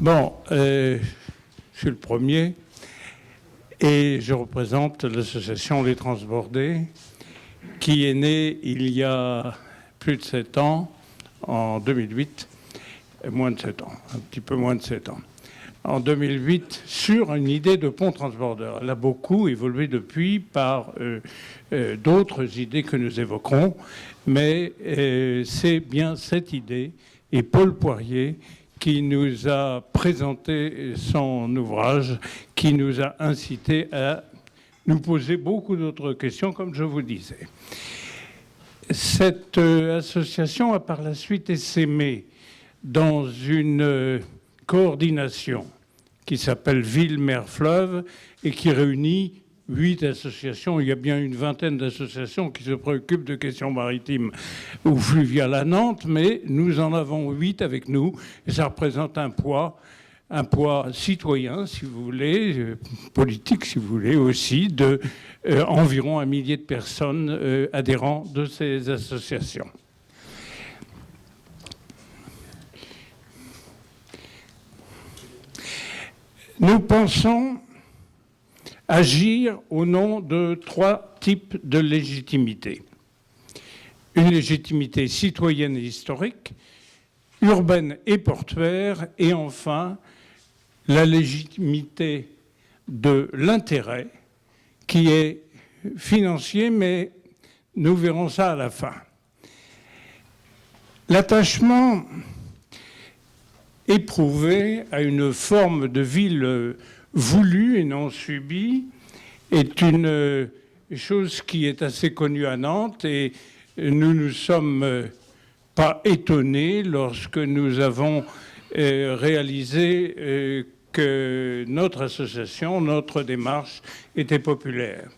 Bon, je suis le premier et je représente l'association Les Transbordés qui est née il y a plus de 7 ans, en 2008, moins de 7 ans, un petit peu moins de 7 ans. En 2008, sur une idée de pont transbordeur. Elle a beaucoup évolué depuis par d'autres idées que nous évoquerons, mais c'est bien cette idée, et Paul Poirier, qui nous a présenté son ouvrage, qui nous a incité à nous poser beaucoup d'autres questions, comme je vous disais. Cette association a par la suite essaimé dans une coordination qui s'appelle Ville-Mer-Fleuve et qui réunit 8 associations. Il y a bien une vingtaine d'associations qui se préoccupent de questions maritimes ou fluviales à Nantes, mais nous en avons 8 avec nous et ça représente un poids citoyen, si vous voulez, politique, si vous voulez, aussi, de environ 1 millier de personnes adhérents de ces associations. Nous pensons agir au nom de 3 types de légitimité. Une légitimité citoyenne et historique, urbaine et portuaire, et enfin la légitimité de l'intérêt qui est financier, mais nous verrons ça à la fin. L'attachement éprouvé à une forme de ville voulue et non subie est une chose qui est assez connue à Nantes et nous ne sommes pas étonnés lorsque nous avons réalisé que notre association, notre démarche était populaire.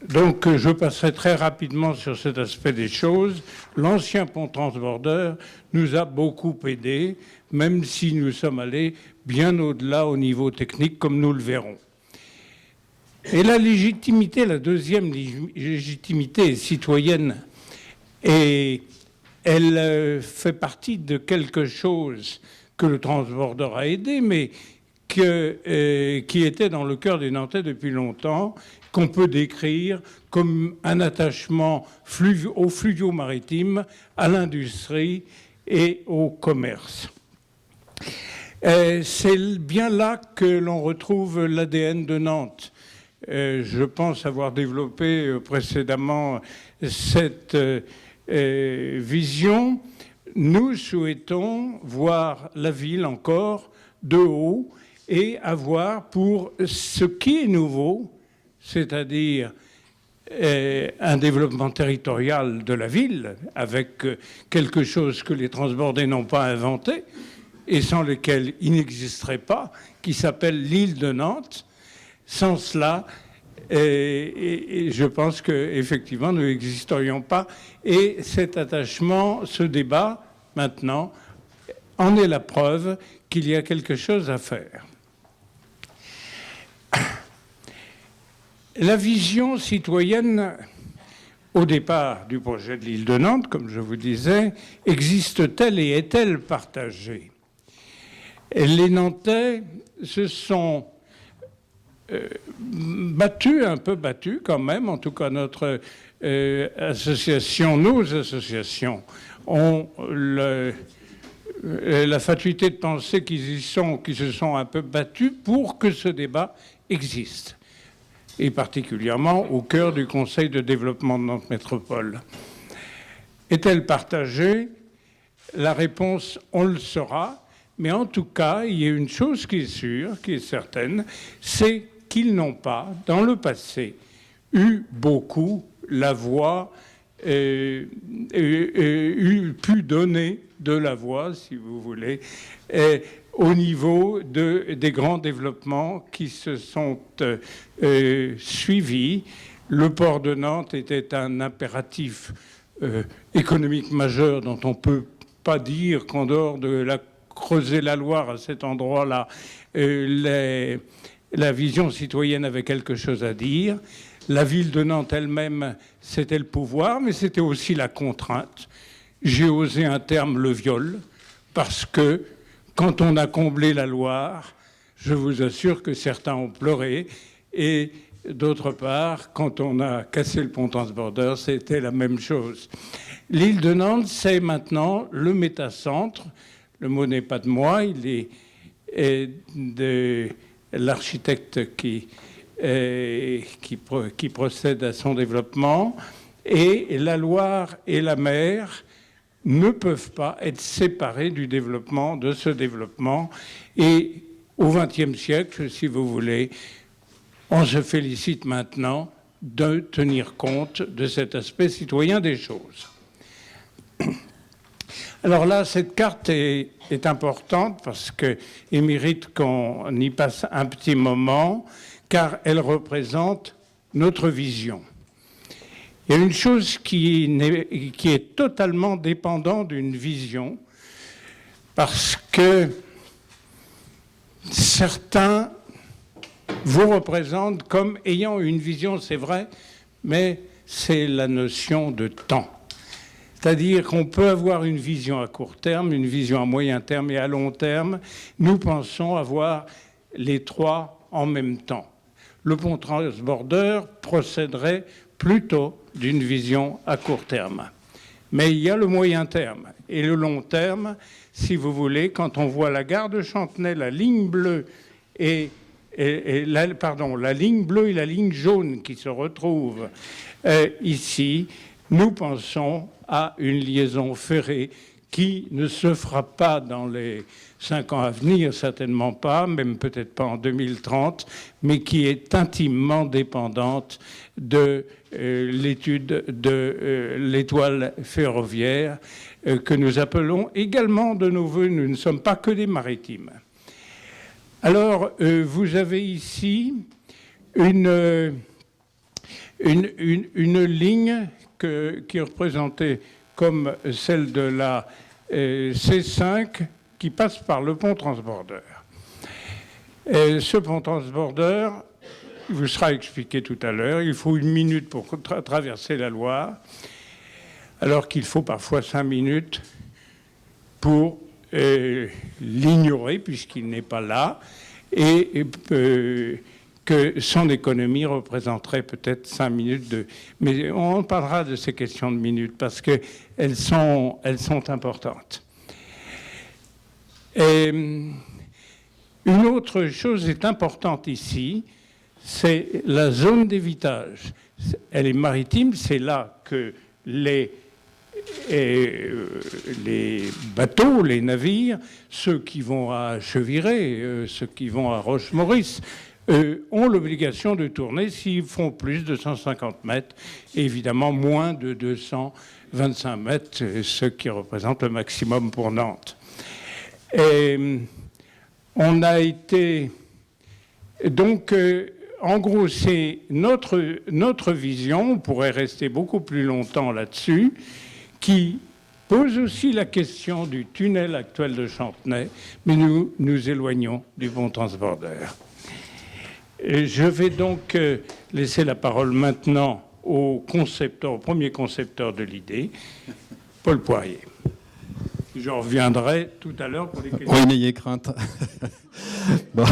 Donc je passerai très rapidement sur cet aspect des choses. L'ancien pont transbordeur nous a beaucoup aidés, même si nous sommes allés bien au-delà au niveau technique, comme nous le verrons. Et la légitimité, la deuxième légitimité citoyenne, et elle fait partie de quelque chose que le transbordeur a aidé, mais qui était dans le cœur des Nantais depuis longtemps, qu'on peut décrire comme un attachement au fluvio-maritime, à l'industrie et au commerce. C'est bien là que l'on retrouve l'ADN de Nantes. Je pense avoir développé précédemment cette vision. Nous souhaitons voir la ville encore de haut et avoir pour ce qui est nouveau, c'est-à-dire un développement territorial de la ville, avec quelque chose que les transbordés n'ont pas inventé et sans lequel il n'existerait pas, qui s'appelle l'île de Nantes. Sans cela, et je pense qu'effectivement, nous n'existerions pas. Et cet attachement, ce débat, maintenant, en est la preuve qu'il y a quelque chose à faire. La vision citoyenne, au départ du projet de l'île de Nantes, comme je vous disais, existe-t-elle et est-elle partagée? Les Nantais se sont un peu battus quand même, en tout cas notre association, nos associations ont la fatuité de penser qu'ils se sont un peu battus pour que ce débat existe, et particulièrement au cœur du Conseil de développement de Nantes Métropole. Est-elle partagée? La réponse, on le saura, mais en tout cas, il y a une chose qui est sûre, qui est certaine, c'est qu'ils n'ont pas, dans le passé, eu beaucoup la voix, pu donner de la voix, si vous voulez, au niveau des grands développements qui se sont suivis. Le port de Nantes était un impératif économique majeur dont on ne peut pas dire qu'en dehors de creuser la Loire à cet endroit-là, la vision citoyenne avait quelque chose à dire. La ville de Nantes elle-même, c'était le pouvoir, mais c'était aussi la contrainte. J'ai osé un terme, le viol, parce que quand on a comblé la Loire, je vous assure que certains ont pleuré. Et d'autre part, quand on a cassé le pont transbordeur, c'était la même chose. L'île de Nantes, c'est maintenant le métacentre. Le mot n'est pas de moi, il est de l'architecte qui procède à son développement. Et la Loire et la mer ne peuvent pas être séparés du développement, de ce développement. Et au XXe siècle, si vous voulez, on se félicite maintenant de tenir compte de cet aspect citoyen des choses. Alors là, cette carte est importante parce qu'elle mérite qu'on y passe un petit moment, car elle représente notre vision. Il y a une chose qui est totalement dépendante d'une vision, parce que certains vous représentent comme ayant une vision, c'est vrai, mais c'est la notion de temps. C'est-à-dire qu'on peut avoir une vision à court terme, une vision à moyen terme et à long terme. Nous pensons avoir les trois en même temps. Le pont transbordeur procéderait plutôt d'une vision à court terme. Mais il y a le moyen terme et le long terme, si vous voulez, quand on voit la gare de Chantenay, la ligne bleue la ligne bleue et la ligne jaune qui se retrouvent ici, nous pensons à une liaison ferrée qui ne se fera pas dans les 5 ans à venir, certainement pas, même peut-être pas en 2030, mais qui est intimement dépendante de l'étude de l'étoile ferroviaire que nous appelons également de nos voeux. Nous ne sommes pas que des maritimes. Alors, vous avez ici une ligne qui est représentée comme celle de la C5 qui passe par le pont transbordeur. Ce pont transbordeur, il vous sera expliqué tout à l'heure, il faut 1 minute pour traverser la Loire, alors qu'il faut parfois 5 minutes pour l'ignorer puisqu'il n'est pas là, et que son économie représenterait peut-être 5 minutes Mais on parlera de ces questions de minutes parce qu'elles sont importantes. Et une autre chose est importante ici, c'est la zone d'évitage. Elle est maritime, c'est là que les bateaux, les navires, ceux qui vont à Cheviré, ceux qui vont à Roche-Maurice, ont l'obligation de tourner s'ils font plus de 150 mètres, et évidemment moins de 225 mètres, ce qui représente le maximum pour Nantes. Et on a été... Donc, en gros, c'est notre vision, on pourrait rester beaucoup plus longtemps là-dessus, qui pose aussi la question du tunnel actuel de Chantenay, mais nous nous éloignons du pont transbordeur. Et je vais donc laisser la parole maintenant au premier concepteur de l'idée, Paul Poirier. Je reviendrai tout à l'heure pour les questions. Oui, n'ayez crainte. Bon.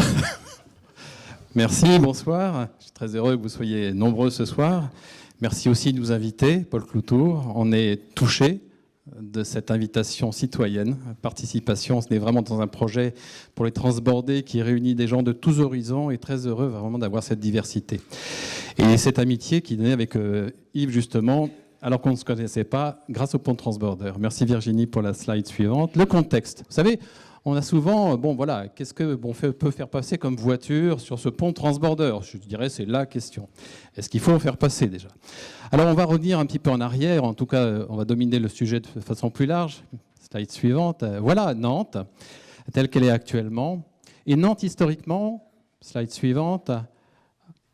Merci, bonsoir. Je suis très heureux que vous soyez nombreux ce soir. Merci aussi de nous inviter, Paul Cloutour. On est touchés de cette invitation citoyenne, participation. On est vraiment dans un projet pour les transbordés qui réunit des gens de tous horizons et très heureux vraiment d'avoir cette diversité. Et cette amitié qui est née avec Yves justement, alors qu'on ne se connaissait pas, grâce au pont transbordeur. Merci Virginie pour la slide suivante. Le contexte. Vous savez, on a souvent, qu'est-ce que peut faire passer comme voiture sur ce pont transbordeur? Je dirais c'est la question. Est-ce qu'il faut en faire passer déjà? Alors on va revenir un petit peu en arrière, en tout cas on va dominer le sujet de façon plus large. Slide suivante. Voilà Nantes, telle qu'elle est actuellement. Et Nantes historiquement, slide suivante,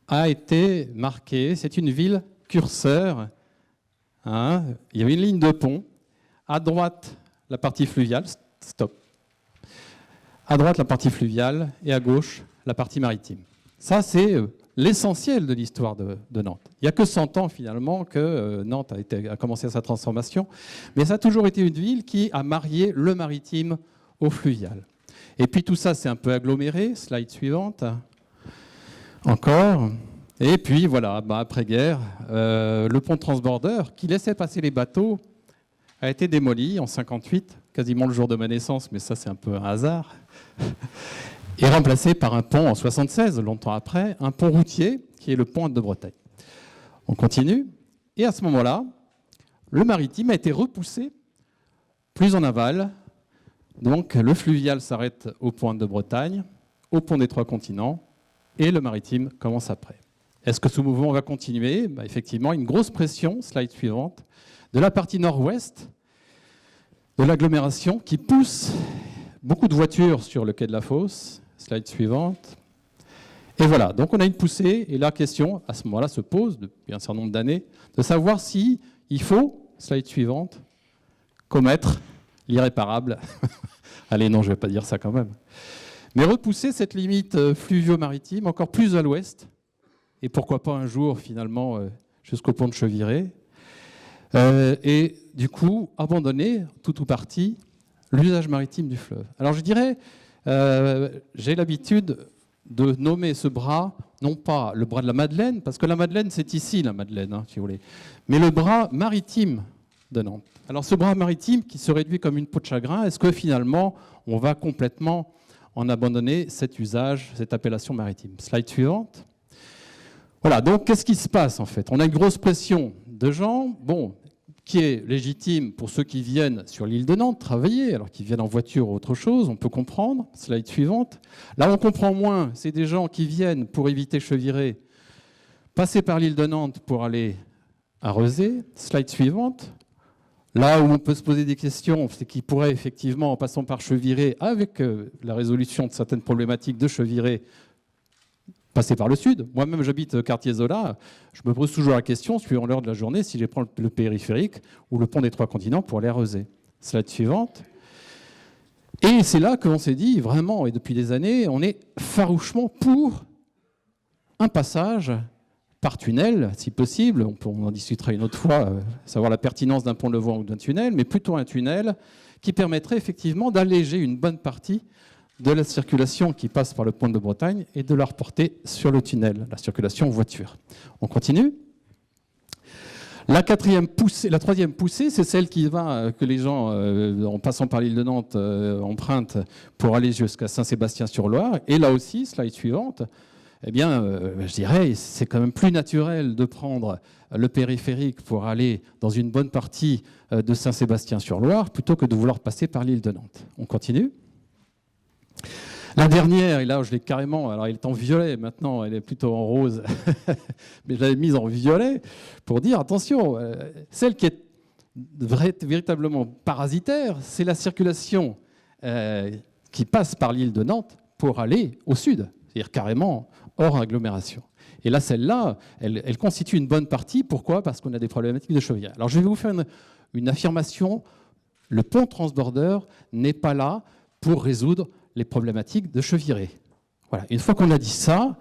a été marquée, c'est une ville curseur. Hein, il y avait une ligne de pont, à droite la partie fluviale, stop. À droite, la partie fluviale, et à gauche, la partie maritime. Ça, c'est l'essentiel de l'histoire de Nantes. Il n'y a que 100 ans, finalement, que Nantes a commencé sa transformation. Mais ça a toujours été une ville qui a marié le maritime au fluvial. Et puis tout ça, c'est un peu aggloméré. Slide suivante. Encore. Et puis voilà, après-guerre, le pont Transborder, qui laissait passer les bateaux, a été démoli en 1958, quasiment le jour de ma naissance, mais ça c'est un peu un hasard, et remplacé par un pont en 1976, longtemps après, un pont routier, qui est le pont de Bretagne. On continue. Et à ce moment-là, le maritime a été repoussé plus en aval. Donc le fluvial s'arrête au pont de Bretagne, au pont des Trois Continents, et le maritime commence après. Est-ce que ce mouvement va continuer ? Effectivement, une grosse pression, slide suivante, de la partie nord-ouest de l'agglomération qui pousse beaucoup de voitures sur le quai de la Fosse. Slide suivante. Et voilà, donc on a une poussée, et la question, à ce moment-là, se pose, depuis un certain nombre d'années, de savoir si il faut, slide suivante, commettre l'irréparable. Allez, non, je ne vais pas dire ça quand même. Mais repousser cette limite fluvio-maritime encore plus à l'ouest, et pourquoi pas un jour, finalement, jusqu'au pont de Cheviré, et du coup, abandonner, tout ou partie, l'usage maritime du fleuve. Alors je dirais, j'ai l'habitude de nommer ce bras, non pas le bras de la Madeleine, parce que la Madeleine, c'est ici, la Madeleine, hein, si vous voulez, mais le bras maritime de Nantes. Alors ce bras maritime qui se réduit comme une peau de chagrin, est-ce que finalement, on va complètement en abandonner cet usage, cette appellation maritime ? Slide suivante. Voilà, donc qu'est-ce qui se passe en fait ? On a une grosse pression de gens, qui est légitime pour ceux qui viennent sur l'île de Nantes travailler, alors qu'ils viennent en voiture ou autre chose, on peut comprendre. Slide suivante. Là, on comprend moins, c'est des gens qui viennent pour éviter Cheviré, passer par l'île de Nantes pour aller à Rezé. Slide suivante. Là où on peut se poser des questions, c'est qu'ils pourraient effectivement, en passant par Cheviré, avec la résolution de certaines problématiques de Cheviré, passer par le sud. Moi-même, j'habite quartier Zola. Je me pose toujours la question, suivant l'heure de la journée, si je prends le périphérique ou le pont des Trois Continents pour aller à Rezé. Slide suivante. Et c'est là qu'on s'est dit, vraiment, et depuis des années, on est farouchement pour un passage par tunnel, si possible. On en discutera une autre fois, savoir la pertinence d'un pont levant ou d'un tunnel, mais plutôt un tunnel qui permettrait effectivement d'alléger une bonne partie de la circulation qui passe par le pont de Bretagne et de la reporter sur le tunnel, la circulation voiture. On continue. La troisième poussée, c'est celle qui va, que les gens, en passant par l'île de Nantes, empruntent pour aller jusqu'à Saint-Sébastien-sur-Loire. Et là aussi, slide suivante, eh bien, je dirais, c'est quand même plus naturel de prendre le périphérique pour aller dans une bonne partie de Saint-Sébastien-sur-Loire plutôt que de vouloir passer par l'île de Nantes. On continue. La dernière, et là je l'ai carrément, alors elle est en violet maintenant, elle est plutôt en rose, mais je l'avais mise en violet pour dire attention, celle qui est véritablement parasitaire, c'est la circulation qui passe par l'île de Nantes pour aller au sud, c'est-à-dire carrément hors agglomération. Et là, celle-là, elle constitue une bonne partie. Pourquoi ? Parce qu'on a des problématiques de chauvière. Alors je vais vous faire une affirmation, le pont Transborder n'est pas là pour résoudre les problématiques de Cheviré. Voilà. Une fois qu'on a dit ça,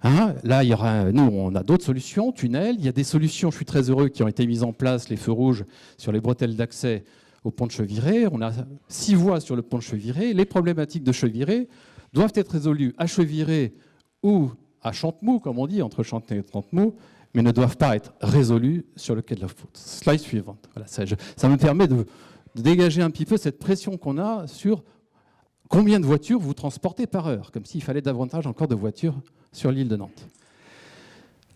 là, nous, on a d'autres solutions, tunnels. Il y a des solutions, je suis très heureux, qui ont été mises en place, les feux rouges sur les bretelles d'accès au pont de Cheviré. On a 6 voies sur le pont de Cheviré. Les problématiques de Cheviré doivent être résolues à Cheviré ou à Chantemou, comme on dit, entre Chantenay et Chantemou, mais ne doivent pas être résolues sur le quai de la Fosse. Slide suivante. Voilà, ça me permet de dégager un petit peu cette pression qu'on a sur combien de voitures vous transportez par heure, comme s'il fallait davantage encore de voitures sur l'île de Nantes.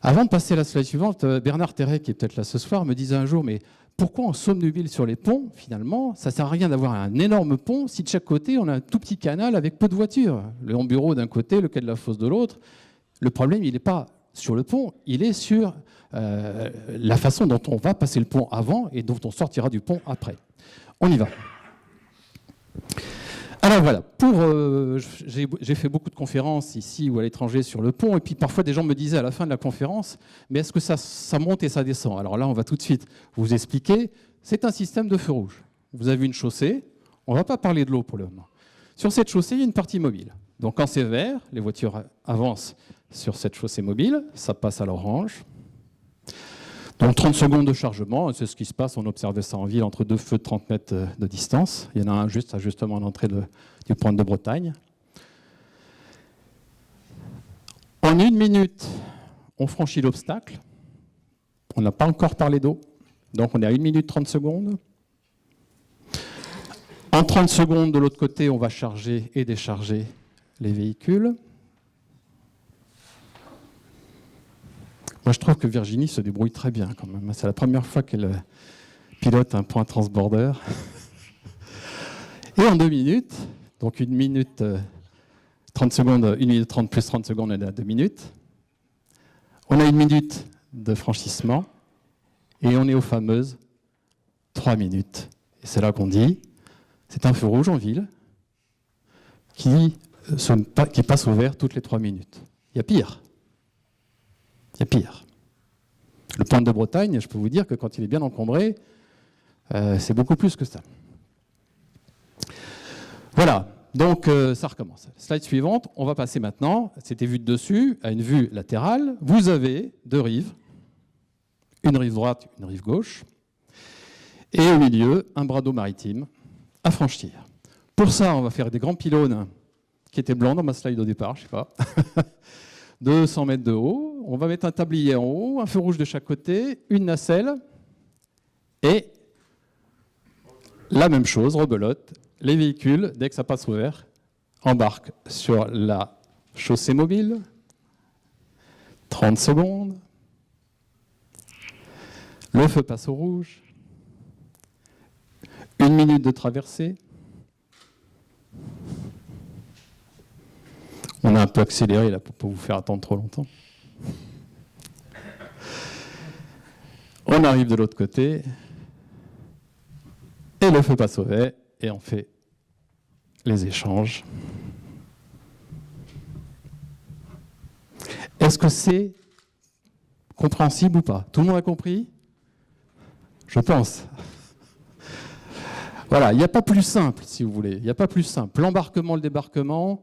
Avant de passer à la slide suivante, Bernard Terret, qui est peut-être là ce soir, me disait un jour, mais pourquoi on somnubile sur les ponts, finalement ? Ça ne sert à rien d'avoir un énorme pont si de chaque côté, on a un tout petit canal avec peu de voitures. Le Hambureau d'un côté, le quai de la Fosse de l'autre. Le problème, il n'est pas sur le pont, il est sur la façon dont on va passer le pont avant et dont on sortira du pont après. On y va. Alors voilà, j'ai fait beaucoup de conférences ici ou à l'étranger sur le pont, et puis parfois des gens me disaient à la fin de la conférence, mais est-ce que ça monte et ça descend ? Alors là, on va tout de suite vous expliquer, c'est un système de feux rouges. Vous avez une chaussée, on ne va pas parler de l'eau pour le moment. Sur cette chaussée, il y a une partie mobile. Donc quand c'est vert, les voitures avancent sur cette chaussée mobile, ça passe à l'orange. Donc 30 secondes de chargement, c'est ce qui se passe, on observait ça en ville entre deux feux de 30 mètres de distance. Il y en a un juste justement à l'entrée du point de Bretagne. En 1 minute, on franchit l'obstacle. On n'a pas encore parlé d'eau, donc on est à 1 minute 30 secondes. En 30 secondes, de l'autre côté, on va charger et décharger les véhicules. Moi, je trouve que Virginie se débrouille très bien quand même. C'est la première fois qu'elle pilote un point transborder. Et en 2 minutes, donc 1 minute 30 secondes, 1 minute 30 plus 30 secondes, on est à 2 minutes. On a 1 minute de franchissement et on est aux fameuses 3 minutes. Et c'est là qu'on dit, c'est un feu rouge en ville qui passe au vert toutes les 3 minutes. Il y a pire. Il y a pire. Le point de Bretagne, je peux vous dire que quand il est bien encombré, c'est beaucoup plus que ça. Voilà, donc ça recommence. Slide suivante, on va passer maintenant, c'était vu de dessus, à une vue latérale. Vous avez 2 rives, une rive droite, une rive gauche, et au milieu, un bras d'eau maritime à franchir. Pour ça, on va faire des grands pylônes qui étaient blancs dans ma slide au départ, je ne sais pas. 200 mètres de haut, on va mettre un tablier en haut, un feu rouge de chaque côté, une nacelle, et la même chose, rebelote, les véhicules, dès que ça passe au vert, embarquent sur la chaussée mobile, 30 secondes, le feu passe au rouge, 1 minute de traversée, on a un peu accéléré là pour ne pas vous faire attendre trop longtemps. On arrive de l'autre côté et le feu passe au vert et on fait les échanges. Est-ce que c'est compréhensible ou pas? Tout le monde a compris? Je pense. Voilà, il n'y a pas plus simple, si vous voulez. Il n'y a pas plus simple. L'embarquement, le débarquement,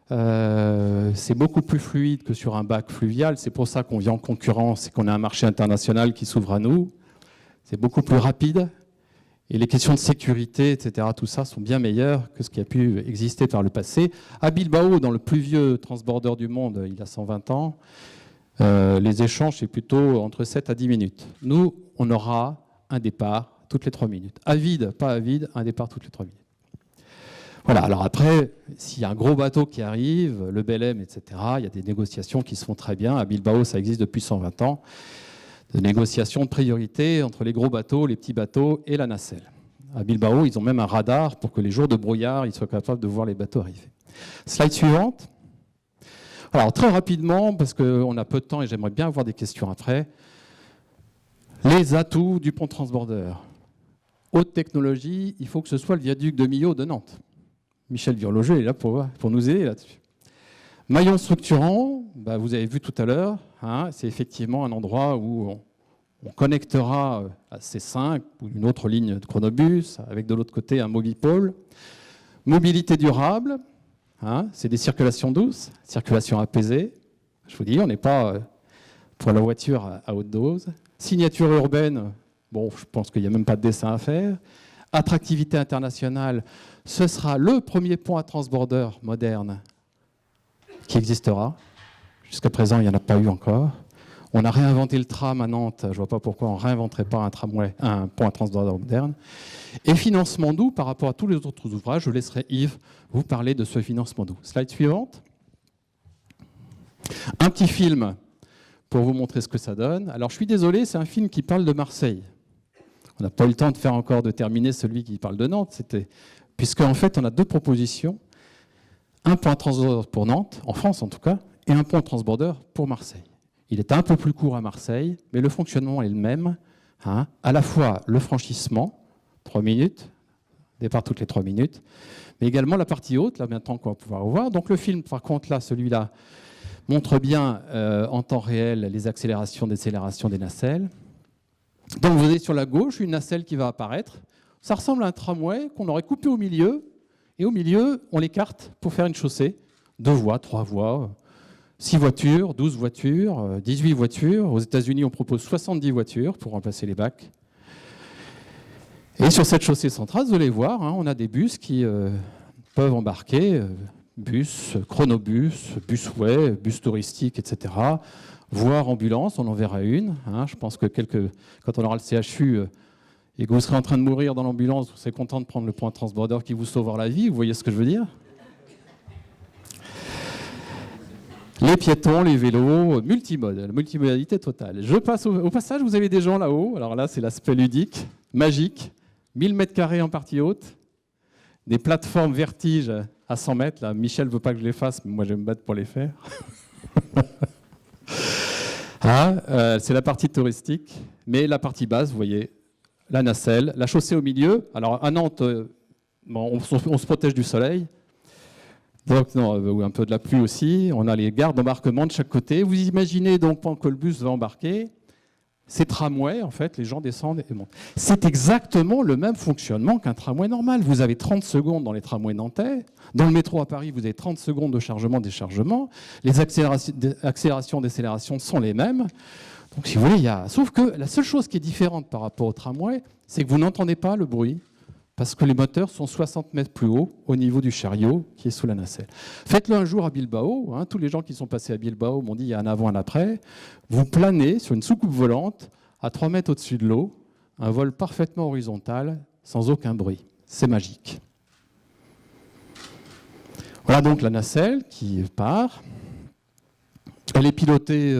c'est beaucoup plus fluide que sur un bac fluvial. C'est pour ça qu'on vient en concurrence et qu'on a un marché international qui s'ouvre à nous. C'est beaucoup plus rapide. Et les questions de sécurité, etc., tout ça, sont bien meilleures que ce qui a pu exister par le passé. À Bilbao, dans le plus vieux transborder du monde, il y a 120 ans, les échanges, c'est plutôt entre 7 à 10 minutes. Nous, on aura un départ toutes les 3 minutes. À vide, pas à vide, un départ toutes les 3 minutes. Voilà, alors après, s'il y a un gros bateau qui arrive, le Belém, etc., il y a des négociations qui se font très bien. À Bilbao, ça existe depuis 120 ans. De négociations de priorité entre les gros bateaux, les petits bateaux et la nacelle. À Bilbao, ils ont même un radar pour que les jours de brouillard, ils soient capables de voir les bateaux arriver. Slide suivante. Alors, très rapidement, parce qu'on a peu de temps et j'aimerais bien avoir des questions après, les atouts du pont transborder. Haute technologie, il faut que ce soit le viaduc de Millau de Nantes. Michel Virloger est là pour nous aider là-dessus. Maillon structurant, vous avez vu tout à l'heure, c'est effectivement un endroit où on connectera à C5 ou une autre ligne de chronobus, avec de l'autre côté un mobipôle. Mobilité durable, c'est des circulations douces, circulation apaisée. Je vous dis, on n'est pas pour la voiture à haute dose. Signature urbaine, je pense qu'il n'y a même pas de dessin à faire. Attractivité internationale, ce sera le premier pont à transborder moderne qui existera. Jusqu'à présent, il n'y en a pas eu encore. On a réinventé le tram à Nantes. Je ne vois pas pourquoi on ne réinventerait pas un pont à transborder moderne. Et financement doux par rapport à tous les autres ouvrages. Je laisserai Yves vous parler de ce financement doux. Slide suivante. Un petit film pour vous montrer ce que ça donne. Alors, je suis désolé, c'est un film qui parle de Marseille. On n'a pas eu le temps de terminer celui qui parle de Nantes. Puisqu'en fait, on a 2 propositions. Un pont transborder pour Nantes, en France en tout cas, et un pont transborder pour Marseille. Il est un peu plus court à Marseille, mais le fonctionnement est le même. À la fois le franchissement, 3 minutes, départ toutes les 3 minutes, mais également la partie haute, là maintenant qu'on va pouvoir voir. Donc le film, par contre, là, celui-là, montre bien en temps réel les accélérations, décélérations des nacelles. Donc vous avez sur la gauche une nacelle qui va apparaître. Ça ressemble à un tramway qu'on aurait coupé au milieu. Et au milieu, on l'écarte pour faire une chaussée. 2 voies, 3 voies. 6 voitures, 12 voitures, 18 voitures. Aux États-Unis, on propose 70 voitures pour remplacer les bacs. Et sur cette chaussée centrale, vous allez voir, hein, on a des bus qui peuvent embarquer, bus, chronobus, busway, bus touristique, etc. Voire ambulance, on en verra une. Hein. Je pense que quand on aura le CHU et que vous serez en train de mourir dans l'ambulance, vous serez content de prendre le point transborder qui vous sauvera la vie. Vous voyez ce que je veux dire? Les piétons, les vélos, multimodalité totale. Je passe au passage, vous avez des gens là-haut. Alors là, c'est l'aspect ludique, magique. 1000 m² en partie haute. Des plateformes vertige à 100 mètres. Là, Michel ne veut pas que je les fasse, mais moi, je vais me battre pour les faire. C'est la partie touristique. Mais la partie basse, vous voyez, la nacelle, la chaussée au milieu. Alors, à Nantes, on se protège du soleil. Donc, non, un peu de la pluie aussi. On a les gares d'embarquement de chaque côté. Vous imaginez donc pendant que le bus va embarquer, ces tramways, en fait, les gens descendent et montent. C'est exactement le même fonctionnement qu'un tramway normal. Vous avez 30 secondes dans les tramways nantais. Dans le métro à Paris, vous avez 30 secondes de chargement-déchargement. Les accélérations, décélérations sont les mêmes. Donc, si vous voulez, sauf que la seule chose qui est différente par rapport au tramway, c'est que vous n'entendez pas le bruit. Parce que les moteurs sont 60 mètres plus haut au niveau du chariot qui est sous la nacelle. Faites-le un jour à Bilbao. Hein, tous les gens qui sont passés à Bilbao m'ont dit il y a un avant, un après. Vous planez sur une soucoupe volante à 3 mètres au-dessus de l'eau, un vol parfaitement horizontal, sans aucun bruit. C'est magique. Voilà donc la nacelle qui part. Elle est pilotée...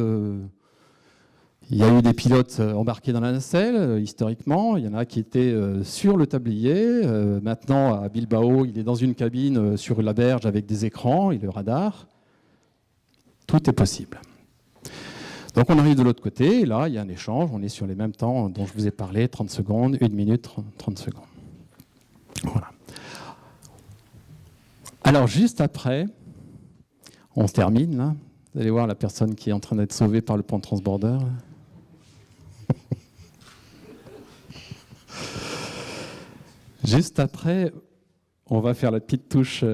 Il y a eu des pilotes embarqués dans la nacelle, historiquement. Il y en a qui étaient sur le tablier. Maintenant, à Bilbao, il est dans une cabine sur la berge avec des écrans et le radar. Tout est possible. Donc on arrive de l'autre côté. Et là, il y a un échange. On est sur les mêmes temps dont je vous ai parlé, 30 secondes, 1 minute, 30 secondes. Voilà. Alors, juste après, on se termine. Là. Vous allez voir la personne qui est en train d'être sauvée par le pont transborder. Juste après, on va faire la petite touche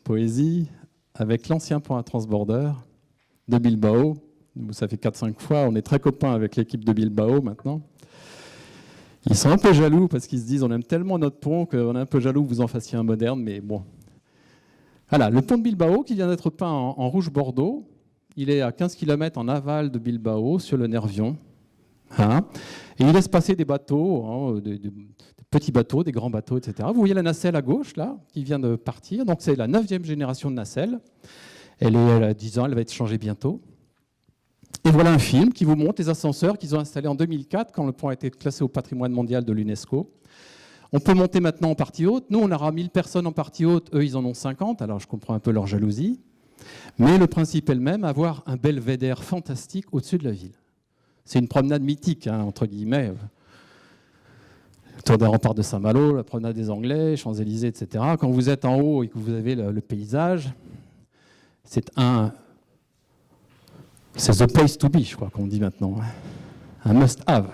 poésie avec l'ancien pont à transborder de Bilbao. Ça fait 4-5 fois, on est très copains avec l'équipe de Bilbao maintenant. Ils sont un peu jaloux parce qu'ils se disent on aime tellement notre pont qu'on est un peu jaloux que vous en fassiez un moderne, mais bon. Voilà, le pont de Bilbao qui vient d'être peint en rouge bordeaux. Il est à 15 km en aval de Bilbao, sur le Nervion. Hein, et il laisse passer des bateaux, hein, des petits bateaux, des grands bateaux, etc. Vous voyez la nacelle à gauche, là, qui vient de partir. Donc, c'est la 9e génération de nacelle. Elle a 10 ans, elle va être changée bientôt. Et voilà un film qui vous montre les ascenseurs qu'ils ont installés en 2004, quand le pont a été classé au patrimoine mondial de l'UNESCO. On peut monter maintenant en partie haute. Nous, on aura 1000 personnes en partie haute. Eux, ils en ont 50. Alors, je comprends un peu leur jalousie. Mais le principe est le même, avoir un belvédère fantastique au-dessus de la ville. C'est une promenade mythique, hein, entre guillemets. Tour des remparts de Saint-Malo, la promenade des Anglais, Champs-Élysées, etc. Quand vous êtes en haut et que vous avez le paysage, c'est the place to be, je crois qu'on dit maintenant. Un must-have.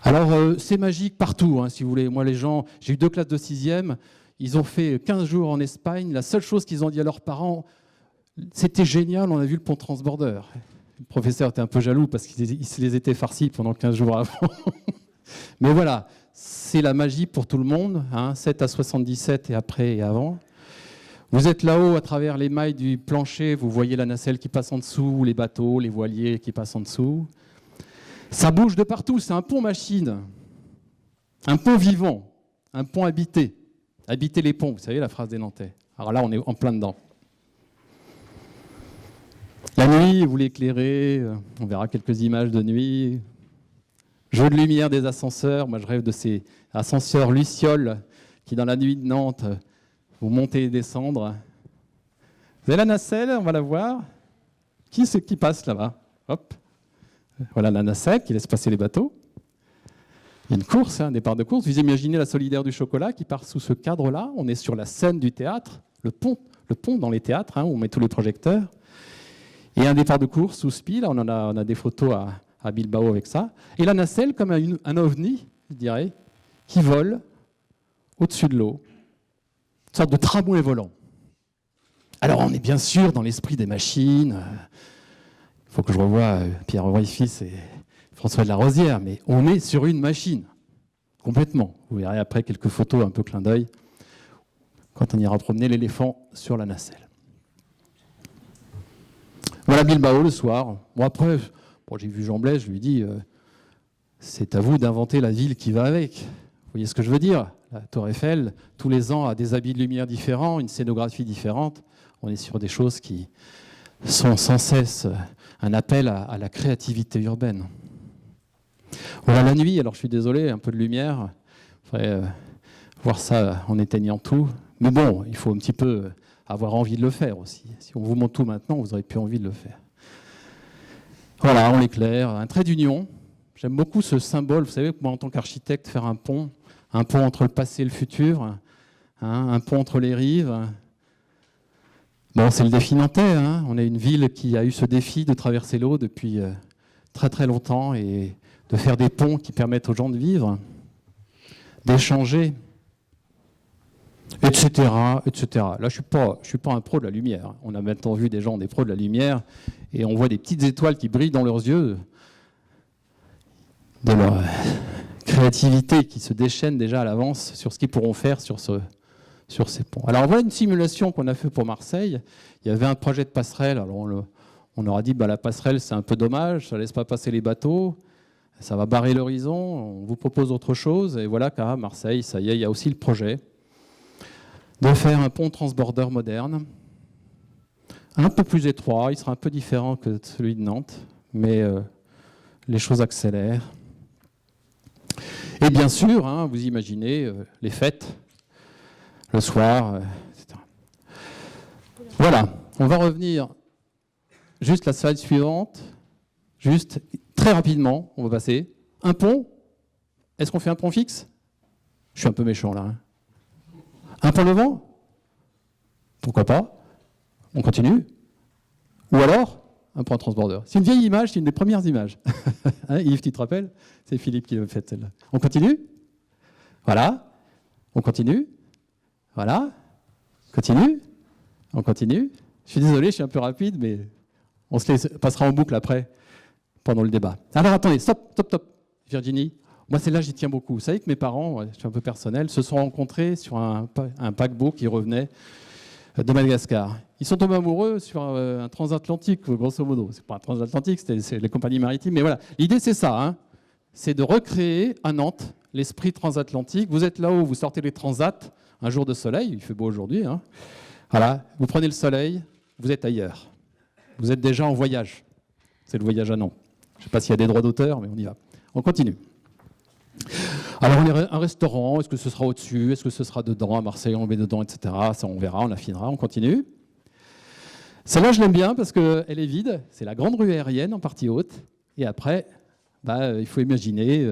Alors, c'est magique partout, hein, si vous voulez. Moi, les gens, j'ai eu 2 classes de 6e, ils ont fait 15 jours en Espagne. La seule chose qu'ils ont dit à leurs parents, c'était génial, on a vu le pont transborder. Le professeur était un peu jaloux parce qu'il se les était farcis pendant 15 jours avant. Mais voilà, c'est la magie pour tout le monde, hein, 7 à 77 et après et avant. Vous êtes là-haut, à travers les mailles du plancher, vous voyez la nacelle qui passe en dessous, les bateaux, les voiliers qui passent en dessous. Ça bouge de partout, c'est un pont machine, un pont vivant, un pont habité. Habiter les ponts, vous savez la phrase des Nantais. Alors là, on est en plein dedans. La nuit, vous l'éclairez, on verra quelques images de nuit. Jeu de lumière des ascenseurs, moi je rêve de ces ascenseurs lucioles qui dans la nuit de Nantes, vous montez et descendre. Vous avez la nacelle, on va la voir. Qui c'est qui passe là-bas? Hop. Voilà la nacelle qui laisse passer les bateaux. Il y a une course, un départ de course. Vous imaginez la Solidaire du chocolat qui part sous ce cadre-là. On est sur la scène du théâtre, le pont dans les théâtres, hein, où on met tous les projecteurs. Et un départ de course sous SPI, là on a des photos à Bilbao avec ça. Et la nacelle comme un ovni, je dirais, qui vole au-dessus de l'eau. Une sorte de tramway volant. Alors, on est bien sûr dans l'esprit des machines. Il faut que je revoie Pierre Roy-Fils et François de la Rosière, mais on est sur une machine, complètement. Vous verrez après quelques photos un peu clin d'œil, quand on ira promener l'éléphant sur la nacelle. Voilà Bilbao le soir. Bon, après, j'ai vu Jean Blaise, je lui dis, c'est à vous d'inventer la ville qui va avec. Vous voyez ce que je veux dire? La Tour Eiffel, tous les ans, a des habits de lumière différents, une scénographie différente. On est sur des choses qui sont sans cesse un appel à la créativité urbaine. Voilà la nuit, alors je suis désolé, un peu de lumière. Il faudrait voir ça en éteignant tout. Mais bon, il faut un petit peu avoir envie de le faire aussi. Si on vous montre tout maintenant, vous n'aurez plus envie de le faire. Voilà, on l'éclaire, un trait d'union. J'aime beaucoup ce symbole. Vous savez, moi, en tant qu'architecte, faire un pont entre le passé et le futur, hein, un pont entre les rives. Bon, c'est le défi nantais. Hein. On est une ville qui a eu ce défi de traverser l'eau depuis très très longtemps et de faire des ponts qui permettent aux gens de vivre, d'échanger, etc., etc. Là, je suis pas un pro de la lumière. On a maintenant vu des gens, des pros de la lumière, et on voit des petites étoiles qui brillent dans leurs yeux, de leur créativité qui se déchaîne déjà à l'avance sur ce qu'ils pourront faire sur ces ponts. Alors, voilà une simulation qu'on a fait pour Marseille. Il y avait un projet de passerelle. Alors, on leur a dit, la passerelle, c'est un peu dommage, ça ne laisse pas passer les bateaux, ça va barrer l'horizon, on vous propose autre chose. Et voilà qu'à Marseille, ça y est, il y a aussi le projet de faire un pont transborder moderne, un peu plus étroit, il sera un peu différent que celui de Nantes, mais les choses accélèrent. Et bien sûr, hein, vous imaginez les fêtes, le soir, etc. Voilà, on va revenir juste la slide suivante, juste très rapidement, on va passer. Un pont, est-ce qu'on fait un pont fixe? Je suis un peu méchant là. Hein. Un pont levant? Pourquoi pas? On continue? Ou alors, un pont transborder. C'est une vieille image, c'est une des premières images. Hein, Yves, tu te rappelles? C'est Philippe qui l'a fait celle-là. On continue? Voilà. On continue? Voilà. Continue? On continue? Je suis désolé, je suis un peu rapide, mais on se passera en boucle après, pendant le débat. Alors attendez, stop. Virginie, moi celle-là, j'y tiens beaucoup. Vous savez que mes parents, je suis un peu personnel, se sont rencontrés sur un paquebot qui revenait de Madagascar. Ils sont tombés amoureux sur un transatlantique, grosso modo. C'est pas un transatlantique, c'est les compagnies maritimes, mais voilà. L'idée, c'est ça, hein. C'est de recréer à Nantes l'esprit transatlantique. Vous êtes là-haut, vous sortez les transats, un jour de soleil, il fait beau aujourd'hui, hein. Voilà, vous prenez le soleil, vous êtes ailleurs. Vous êtes déjà en voyage. C'est le voyage à Nantes. Je ne sais pas s'il y a des droits d'auteur, mais on y va. On continue. Alors, on est un restaurant. Est-ce que ce sera au-dessus? Est-ce que ce sera dedans? À Marseille, on met dedans, etc. Ça, on verra, on affinera. On continue. Celle-là, je l'aime bien parce qu'elle est vide. C'est la grande rue aérienne en partie haute. Et après, il faut imaginer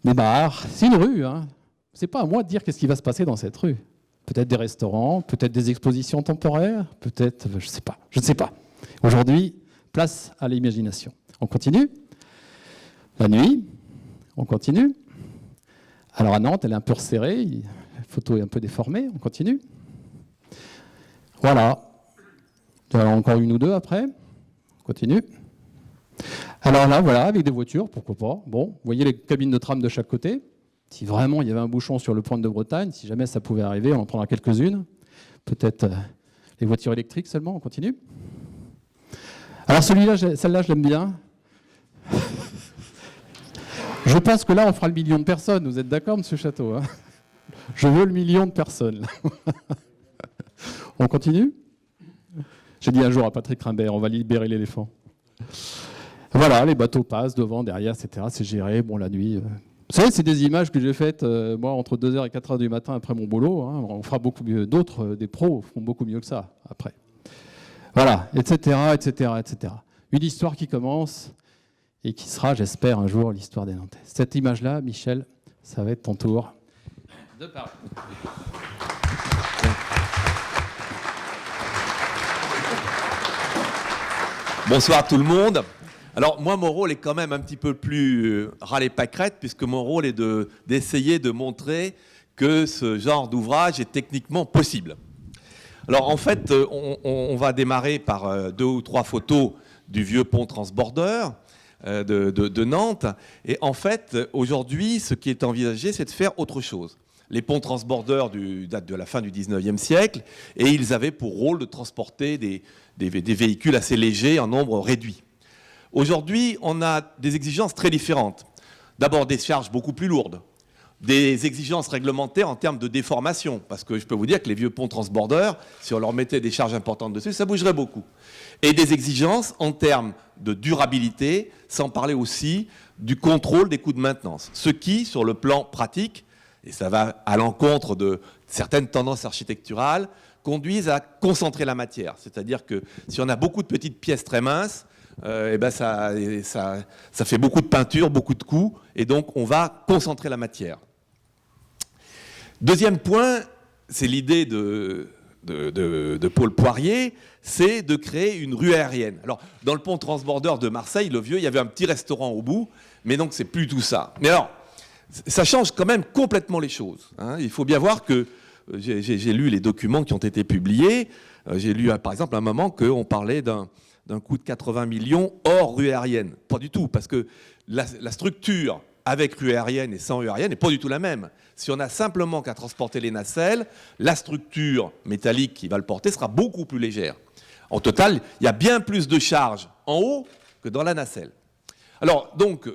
des bars. C'est une rue. Hein. Ce n'est pas à moi de dire qu'est-ce qui va se passer dans cette rue. Peut-être des restaurants, peut-être des expositions temporaires, peut-être, je ne sais pas. Aujourd'hui, place à l'imagination. On continue. La nuit, on continue. Alors à Nantes, elle est un peu resserrée, la photo est un peu déformée, on continue. Voilà. Alors encore une ou deux après. On continue. Alors là, voilà, avec des voitures, pourquoi pas. Bon, vous voyez les cabines de tram de chaque côté. Si vraiment il y avait un bouchon sur le point de Bretagne, si jamais ça pouvait arriver, on en prendra quelques-unes. Peut-être les voitures électriques seulement, on continue. Alors celle-là, je l'aime bien. Je pense que là, on fera le million de personnes. Vous êtes d'accord, monsieur Château, hein? Je veux le million de personnes. On continue? J'ai dit un jour à Patrick Rimbert, on va libérer l'éléphant. Voilà, les bateaux passent devant, derrière, etc. C'est géré. Bon, la nuit... Vous savez, c'est des images que j'ai faites, moi, entre 2h et 4h du matin après mon boulot. Hein. On fera beaucoup mieux. D'autres, des pros, font beaucoup mieux que ça, après. Voilà, etc., etc., etc. Une histoire qui commence et qui sera, j'espère, un jour, l'histoire des Nantais. Cette image-là, Michel, ça va être ton tour de parler. Bonsoir tout le monde. Alors moi, mon rôle est quand même un petit peu plus râler-pâquerette, puisque mon rôle est d'essayer de montrer que ce genre d'ouvrage est techniquement possible. Alors en fait, on va démarrer par 2 ou 3 photos du vieux pont transborder de Nantes. Et en fait, aujourd'hui, ce qui est envisagé, c'est de faire autre chose. Les ponts transbordeurs datent de la fin du 19e siècle et ils avaient pour rôle de transporter des véhicules assez légers en nombre réduit. Aujourd'hui, on a des exigences très différentes. D'abord, des charges beaucoup plus lourdes, des exigences réglementaires en termes de déformation, parce que je peux vous dire que les vieux ponts transbordeurs, si on leur mettait des charges importantes dessus, ça bougerait beaucoup. Et des exigences en termes de durabilité, sans parler aussi du contrôle des coûts de maintenance. Ce qui, sur le plan pratique, et ça va à l'encontre de certaines tendances architecturales, conduisent à concentrer la matière. C'est-à-dire que si on a beaucoup de petites pièces très minces, ça fait beaucoup de peinture, beaucoup de coûts, et donc on va concentrer la matière. Deuxième point, c'est l'idée de Paul Poirier, c'est de créer une rue aérienne. Alors, dans le pont transborder de Marseille, le vieux, il y avait un petit restaurant au bout, mais donc c'est plus tout ça. Mais alors, ça change quand même complètement les choses. Hein. Il faut bien voir que j'ai lu les documents qui ont été publiés. J'ai lu, par exemple, à un moment qu'on parlait d'un coût de 80 millions hors rue aérienne. Pas du tout, parce que la structure avec rue aérienne et sans rue aérienne n'est pas du tout la même. Si on a simplement qu'à transporter les nacelles, la structure métallique qui va le porter sera beaucoup plus légère. En total, il y a bien plus de charge en haut que dans la nacelle. Alors, donc,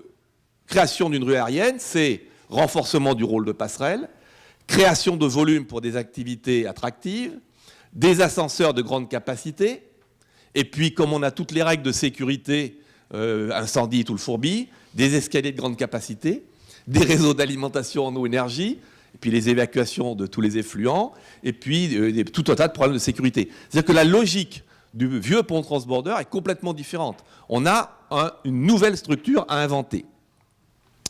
création d'une rue aérienne, c'est renforcement du rôle de passerelle, création de volume pour des activités attractives, des ascenseurs de grande capacité, et puis, comme on a toutes les règles de sécurité, incendie, tout le fourbi, des escaliers de grande capacité, des réseaux d'alimentation en eau-énergie, et puis les évacuations de tous les effluents, et puis tout un tas de problèmes de sécurité. C'est-à-dire que la logique du vieux pont transborder est complètement différente. On a une nouvelle structure à inventer.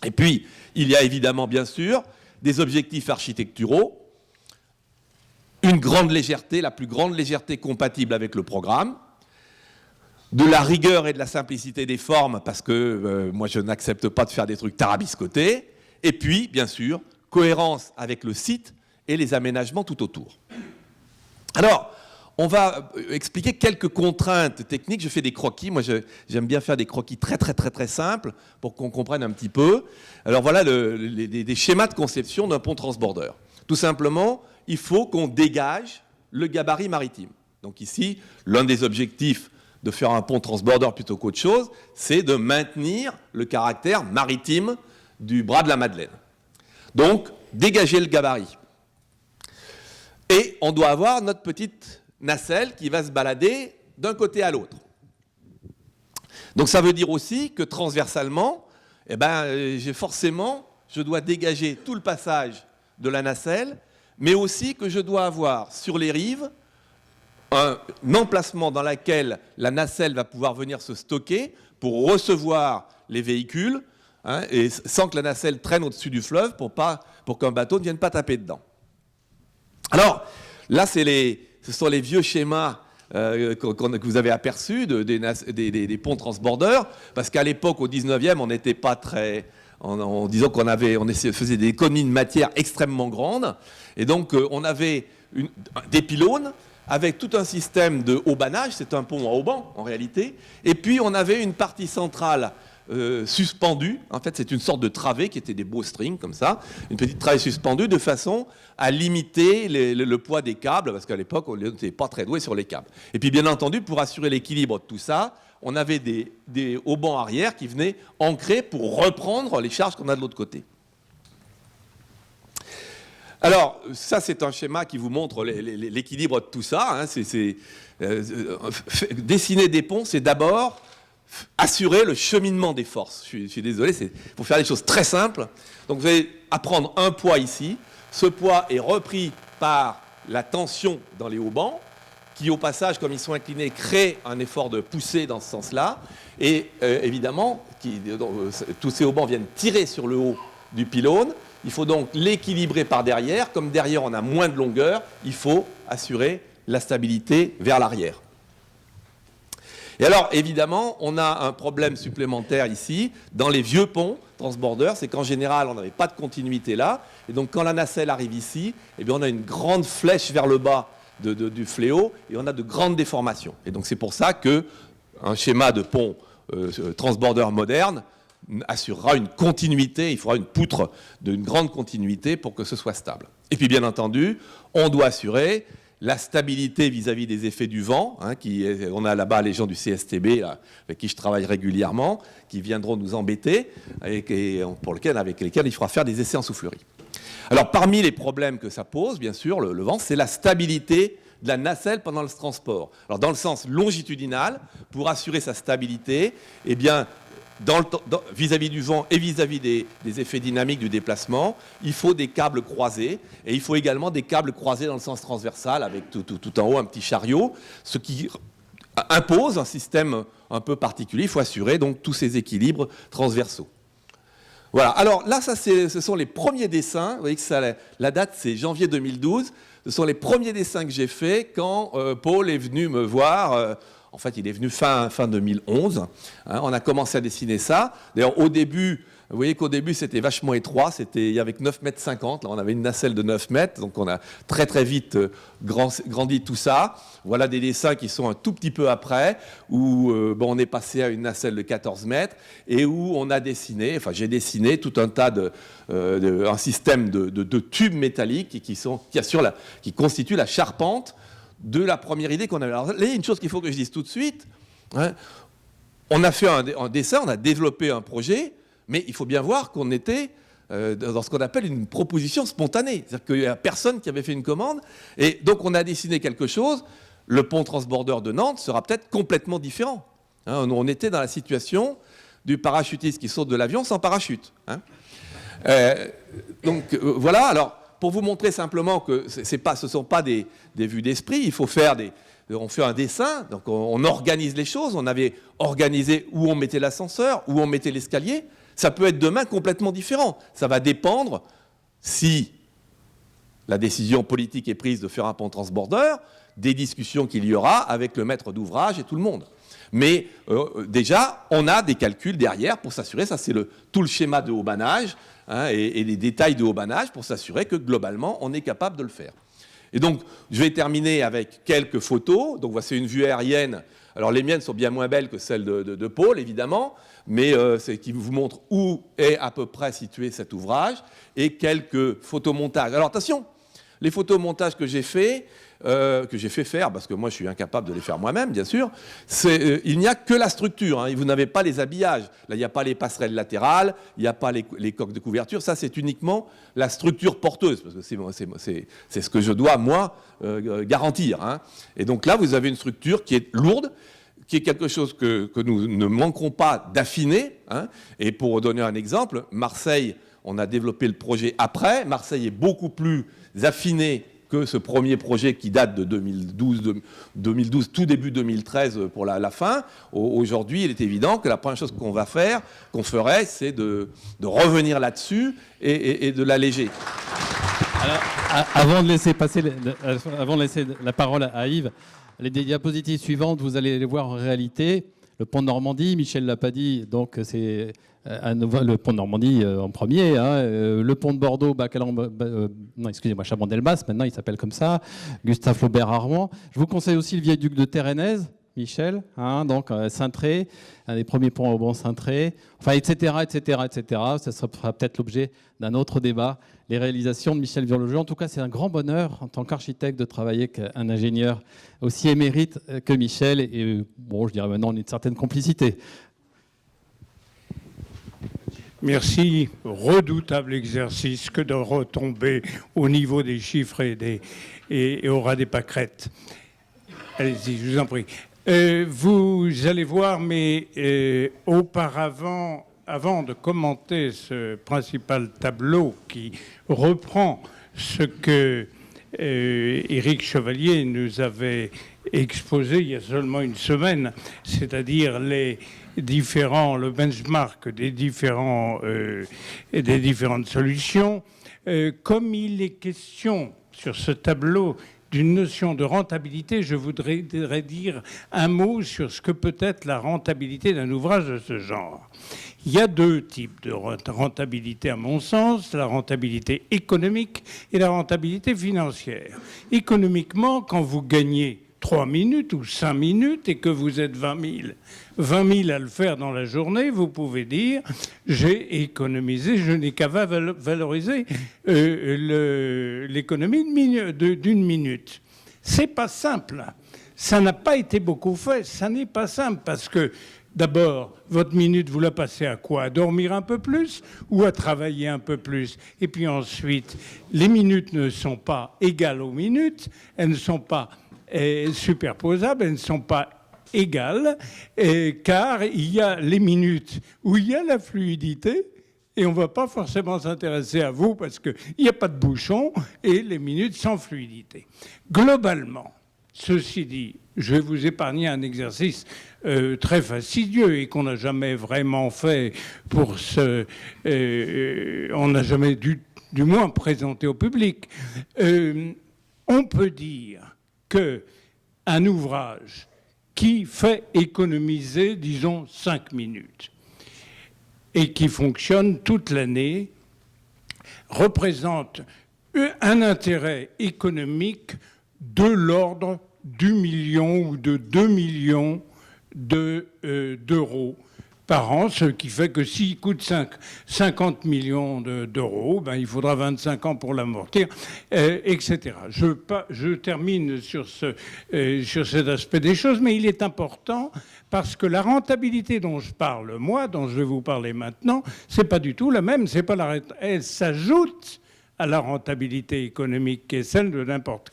Et puis, il y a évidemment, bien sûr, des objectifs architecturaux, une grande légèreté, la plus grande légèreté compatible avec le programme, de la rigueur et de la simplicité des formes, parce que moi je n'accepte pas de faire des trucs tarabiscotés, et puis, bien sûr, cohérence avec le site et les aménagements tout autour. Alors, on va expliquer quelques contraintes techniques. Je fais des croquis. Moi, j'aime bien faire des croquis très, très, très, très simples pour qu'on comprenne un petit peu. Alors, voilà des schémas de conception d'un pont transborder. Tout simplement, il faut qu'on dégage le gabarit maritime. Donc ici, l'un des objectifs de faire un pont transborder plutôt qu'autre chose, c'est de maintenir le caractère maritime du bras de la Madeleine. Donc, dégager le gabarit. Et on doit avoir notre petite nacelle qui va se balader d'un côté à l'autre. Donc ça veut dire aussi que transversalement, je dois dégager tout le passage de la nacelle, mais aussi que je dois avoir sur les rives un emplacement dans lequel la nacelle va pouvoir venir se stocker pour recevoir les véhicules, hein, et sans que la nacelle traîne au-dessus du fleuve pour qu'un bateau ne vienne pas taper dedans. Alors, là, ce sont les vieux schémas que vous avez aperçus des ponts transbordeurs, parce qu'à l'époque, au 19e, on n'était pas très... En disant faisait des économies de matière extrêmement grandes, et donc on avait des pylônes avec tout un système de haubannage, c'est un pont à hauban en réalité, et puis on avait une partie centrale suspendue, en fait c'est une sorte de travée qui était des beaux strings comme ça, une petite travée suspendue de façon à limiter le poids des câbles, parce qu'à l'époque on n'était pas très doué sur les câbles. Et puis bien entendu, pour assurer l'équilibre de tout ça, on avait des haubans arrière qui venaient ancrer pour reprendre les charges qu'on a de l'autre côté. Alors, ça, c'est un schéma qui vous montre l'équilibre de tout ça. Hein. Dessiner des ponts, c'est d'abord assurer le cheminement des forces. Je suis désolé, c'est pour faire des choses très simples. Donc, vous allez apprendre un poids ici. Ce poids est repris par la tension dans les haubans, qui, au passage, comme ils sont inclinés, créent un effort de poussée dans ce sens-là. Et évidemment, tous ces haubans viennent tirer sur le haut du pylône. Il faut donc l'équilibrer par derrière. Comme derrière, on a moins de longueur, il faut assurer la stabilité vers l'arrière. Et alors, évidemment, on a un problème supplémentaire ici, dans les vieux ponts transborders, c'est qu'en général, on n'avait pas de continuité là. Et donc, quand la nacelle arrive ici, eh bien, on a une grande flèche vers le bas du fléau et on a de grandes déformations. Et donc c'est pour ça qu'un schéma de pont transborder moderne assurera une continuité, il faudra une poutre d'une grande continuité pour que ce soit stable. Et puis bien entendu, on doit assurer la stabilité vis-à-vis des effets du vent. On a là-bas les gens du CSTB là, avec qui je travaille régulièrement, qui viendront nous embêter, avec lesquels il faudra faire des essais en soufflerie. Alors parmi les problèmes que ça pose, bien sûr, le vent, c'est la stabilité de la nacelle pendant le transport. Alors dans le sens longitudinal, pour assurer sa stabilité, eh bien, vis-à-vis du vent et vis-à-vis des effets dynamiques du déplacement, il faut des câbles croisés et il faut également des câbles croisés dans le sens transversal avec tout en haut un petit chariot, ce qui impose un système un peu particulier. Il faut assurer donc tous ces équilibres transversaux. Voilà, alors là, ce sont les premiers dessins. Vous voyez que la date, c'est janvier 2012. Ce sont les premiers dessins que j'ai faits quand Paul est venu me voir. En fait, il est venu fin 2011. On a commencé à dessiner ça. D'ailleurs, au début, vous voyez qu'au début, c'était vachement étroit. Il y avait 9,50 m. Là, on avait une nacelle de 9 mètres. Donc, on a très, très vite grandi tout ça. Voilà des dessins qui sont un tout petit peu après, où on est passé à une nacelle de 14 mètres et où on a dessiné, j'ai dessiné tout un tas un système de tubes métalliques qui constituent la charpente de la première idée qu'on avait. Alors, là, il y a une chose qu'il faut que je dise tout de suite. On a fait un dessin, on a développé un projet, mais il faut bien voir qu'on était dans ce qu'on appelle une proposition spontanée. C'est-à-dire qu'il n'y a personne qui avait fait une commande. Et donc, on a dessiné quelque chose. Le pont transborder de Nantes sera peut-être complètement différent. On était dans la situation du parachutiste qui saute de l'avion sans parachute. Donc, voilà. Alors, pour vous montrer simplement que ce ne sont pas des vues d'esprit, il faut on fait un dessin, donc on organise les choses. On avait organisé où on mettait l'ascenseur, où on mettait l'escalier. Ça peut être demain complètement différent. Ça va dépendre si la décision politique est prise de faire un pont transborder, des discussions qu'il y aura avec le maître d'ouvrage et tout le monde. Mais déjà, on a des calculs derrière pour s'assurer, ça c'est tout le schéma de haubanage et les détails de haubanage pour s'assurer que globalement, on est capable de le faire. Et donc, je vais terminer avec quelques photos. Donc, voici une vue aérienne. Alors, les miennes sont bien moins belles que celles de Paul, évidemment, mais c'est qui vous montre où est à peu près situé cet ouvrage et quelques photomontages. Alors, attention, les photomontages que j'ai fait faire, parce que moi je suis incapable de les faire moi-même, bien sûr, il n'y a que la structure, vous n'avez pas les habillages. Là, il n'y a pas les passerelles latérales, il n'y a pas les coques de couverture, ça c'est uniquement la structure porteuse, parce que c'est ce que je dois, moi, garantir. Et donc là, vous avez une structure qui est lourde, qui est quelque chose que nous ne manquerons pas d'affiner. Et pour donner un exemple, Marseille, on a développé le projet après, Marseille est beaucoup plus affiné que ce premier projet qui date de 2012, tout début 2013 pour la fin. Aujourd'hui, il est évident que la première chose qu'on ferait, c'est de revenir là-dessus et de l'alléger. Alors, avant de laisser la parole à Yves, les diapositives suivantes, vous allez les voir en réalité. Le pont de Normandie, Michel l'a pas dit, donc c'est le pont de Normandie en premier, le pont de Bordeaux, Chabannes-Delmas, maintenant il s'appelle comme ça, Gustave Flaubert à Rouen. Je vous conseille aussi le viaduc de Térénèse, Michel, donc Cintré, un des premiers ponts au Bon Cintré, enfin, etc. Ça sera peut-être l'objet d'un autre débat. Les réalisations de Michel Virlogeux. En tout cas, c'est un grand bonheur en tant qu'architecte de travailler avec un ingénieur aussi émérite que Michel. Et bon, je dirais maintenant, une certaine complicité. Merci. Redoutable exercice que de retomber au niveau des chiffres et au ras des pâquerettes. Allez-y, je vous en prie. Vous allez voir, mais auparavant, avant de commenter ce principal tableau qui reprend ce que Éric Chevalier nous avait exposé il y a seulement une semaine, c'est-à-dire le benchmark des différentes solutions, comme il est question sur ce tableau d'une notion de rentabilité, je voudrais dire un mot sur ce que peut être la rentabilité d'un ouvrage de ce genre. Il y a deux types de rentabilité à mon sens, la rentabilité économique et la rentabilité financière. Économiquement, quand vous gagnez 3 minutes ou 5 minutes et que vous êtes 20 000 à le faire dans la journée, vous pouvez dire j'ai économisé, je n'ai qu'à valoriser l'économie d'une minute. C'est pas simple. Ça n'a pas été beaucoup fait. Ça n'est pas simple parce que d'abord, votre minute, vous la passez à quoi? À dormir un peu plus ou à travailler un peu plus? Et puis ensuite, les minutes ne sont pas égales aux minutes, elles ne sont pas superposables, elles ne sont pas égales, car il y a les minutes où il y a la fluidité, et on ne va pas forcément s'intéresser à vous parce qu'il n'y a pas de bouchon, et les minutes sans fluidité. Globalement, ceci dit, je vais vous épargner un exercice très fastidieux et qu'on n'a jamais vraiment fait pour on n'a jamais du moins présenté au public. On peut dire qu'un ouvrage qui fait économiser, disons, 5 minutes et qui fonctionne toute l'année représente un intérêt économique de l'ordre du million ou de 2 millions d'euros par an, ce qui fait que s'il coûte 50 millions d'euros, ben, il faudra 25 ans pour l'amortir, etc. Je termine sur cet aspect des choses, mais il est important parce que la rentabilité dont je parle, moi, dont je vais vous parler maintenant, c'est pas du tout la même, elle s'ajoute à la rentabilité économique qui est celle de n'importe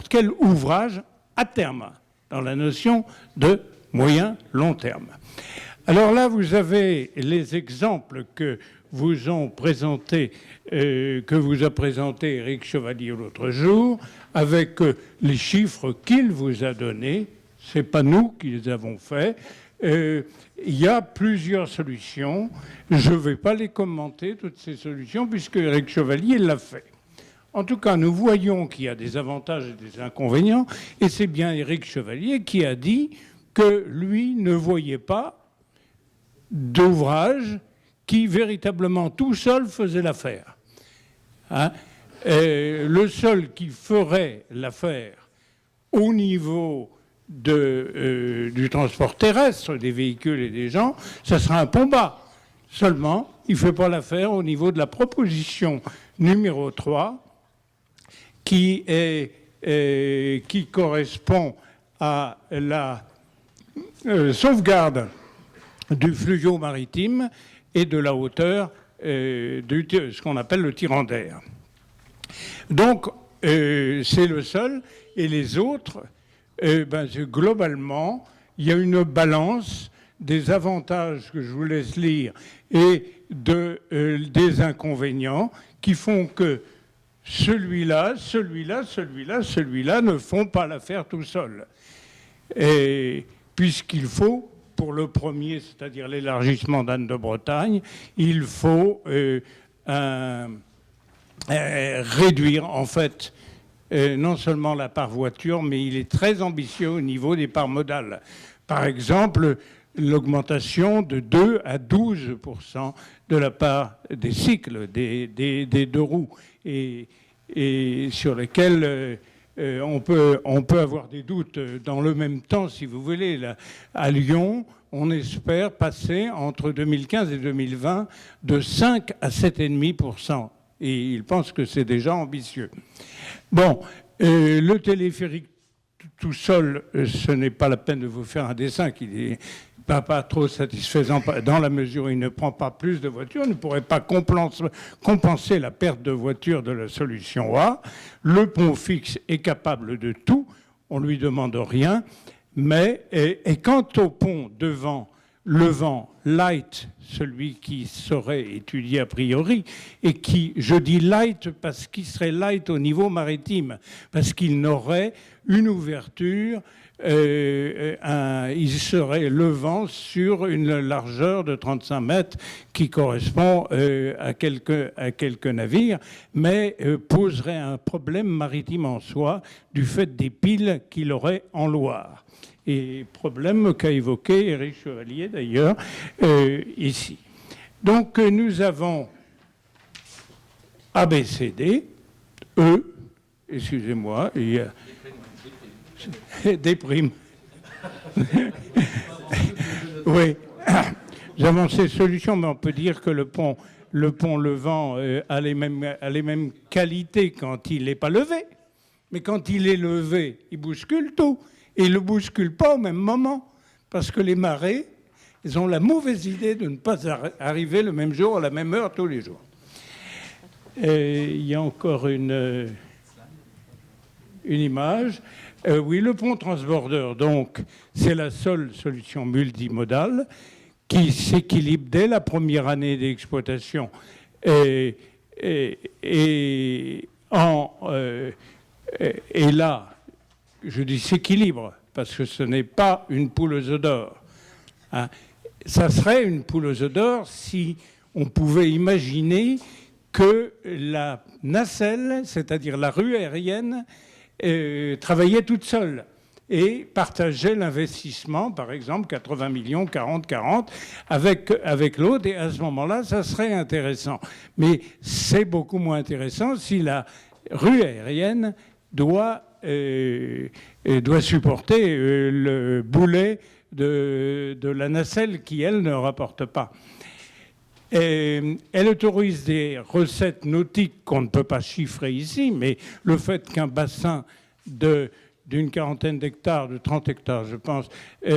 quel ouvrage à terme, dans la notion de moyen-long terme. Alors là, vous avez les exemples que vous a présenté Éric Chevalier l'autre jour, avec les chiffres qu'il vous a donnés. Ce n'est pas nous qui les avons faits. Il y a plusieurs solutions. Je ne vais pas les commenter, toutes ces solutions, puisque Éric Chevalier l'a fait. En tout cas, nous voyons qu'il y a des avantages et des inconvénients, et c'est bien Éric Chevalier qui a dit que lui ne voyait pas d'ouvrage qui véritablement tout seul faisait l'affaire. Hein? Le seul qui ferait l'affaire au niveau du transport terrestre, des véhicules et des gens, ça sera un pont-bas. Seulement, il ne fait pas l'affaire au niveau de la proposition numéro 3, qui correspond à la sauvegarde du fluvio maritime et de la hauteur ce qu'on appelle le tirant d'air. Donc, c'est le seul. Et les autres, globalement, il y a une balance des avantages que je vous laisse lire et des inconvénients qui font que celui-là ne font pas l'affaire tout seul. Et puisqu'il faut, pour le premier, c'est-à-dire l'élargissement d'Anne de Bretagne, il faut réduire, en fait, non seulement la part voiture, mais il est très ambitieux au niveau des parts modales. Par exemple, l'augmentation de 2 à 12% de la part des cycles, des deux roues, et sur lesquels on peut avoir des doutes. Dans le même temps, si vous voulez, là, à Lyon, on espère passer entre 2015 et 2020 de 5 à 7,5%. Et il pense que c'est déjà ambitieux. Bon, le téléphérique tout seul, ce n'est pas la peine de vous faire un dessin qui n'est pas trop satisfaisant dans la mesure où il ne prend pas plus de voitures, ne pourrait pas compenser la perte de voitures de la solution A. Le pont fixe est capable de tout, on ne lui demande rien, mais et quant au pont devant le vent light, celui qui serait étudié a priori, et qui, je dis light parce qu'il serait light au niveau maritime, parce qu'il n'aurait une ouverture il serait levant sur une largeur de 35 mètres qui correspond à quelques navires, mais poserait un problème maritime en soi du fait des piles qu'il aurait en Loire. Et problème qu'a évoqué Éric Chevalier d'ailleurs ici. Donc nous avons ABCD, E, excusez-moi, il y a des primes. Oui, nous avons ces solutions, mais on peut dire que le pont levant a les mêmes qualités quand il n'est pas levé. Mais quand il est levé, il bouscule tout. Et il ne le bouscule pas au même moment. Parce que les marées, ils ont la mauvaise idée de ne pas arriver le même jour, à la même heure, tous les jours. Il y a encore une image. Oui, le pont transbordeur, donc, c'est la seule solution multimodale qui s'équilibre dès la première année d'exploitation et là, je dis s'équilibre, parce que ce n'est pas une poule aux œufs d'or. Hein. Ça serait une poule aux œufs d'or si on pouvait imaginer que la nacelle, c'est-à-dire la rue aérienne, travaillait toute seule et partageait l'investissement, par exemple 80 millions, 40, avec l'autre, et à ce moment-là, ça serait intéressant. Mais c'est beaucoup moins intéressant si la rue aérienne doit supporter le boulet de la nacelle qui, elle, ne rapporte pas. Elle autorise des recettes nautiques qu'on ne peut pas chiffrer ici, mais le fait qu'un bassin d'une quarantaine d'hectares, de 30 hectares, je pense, comme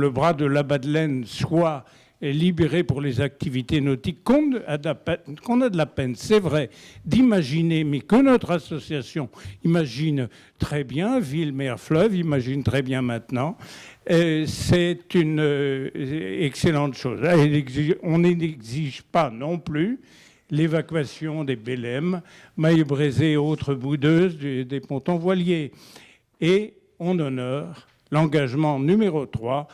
le bras de la Madeleine, soit libéré pour les activités nautiques, qu'on a de la peine, c'est vrai, d'imaginer, mais que notre association imagine très bien, ville, mer, fleuve, imagine très bien maintenant, c'est une excellente chose. On n'exige pas non plus l'évacuation des bélèmes, Maille-Brézé et autres boudeuses des pontons voiliers. Et on honore l'engagement numéro 3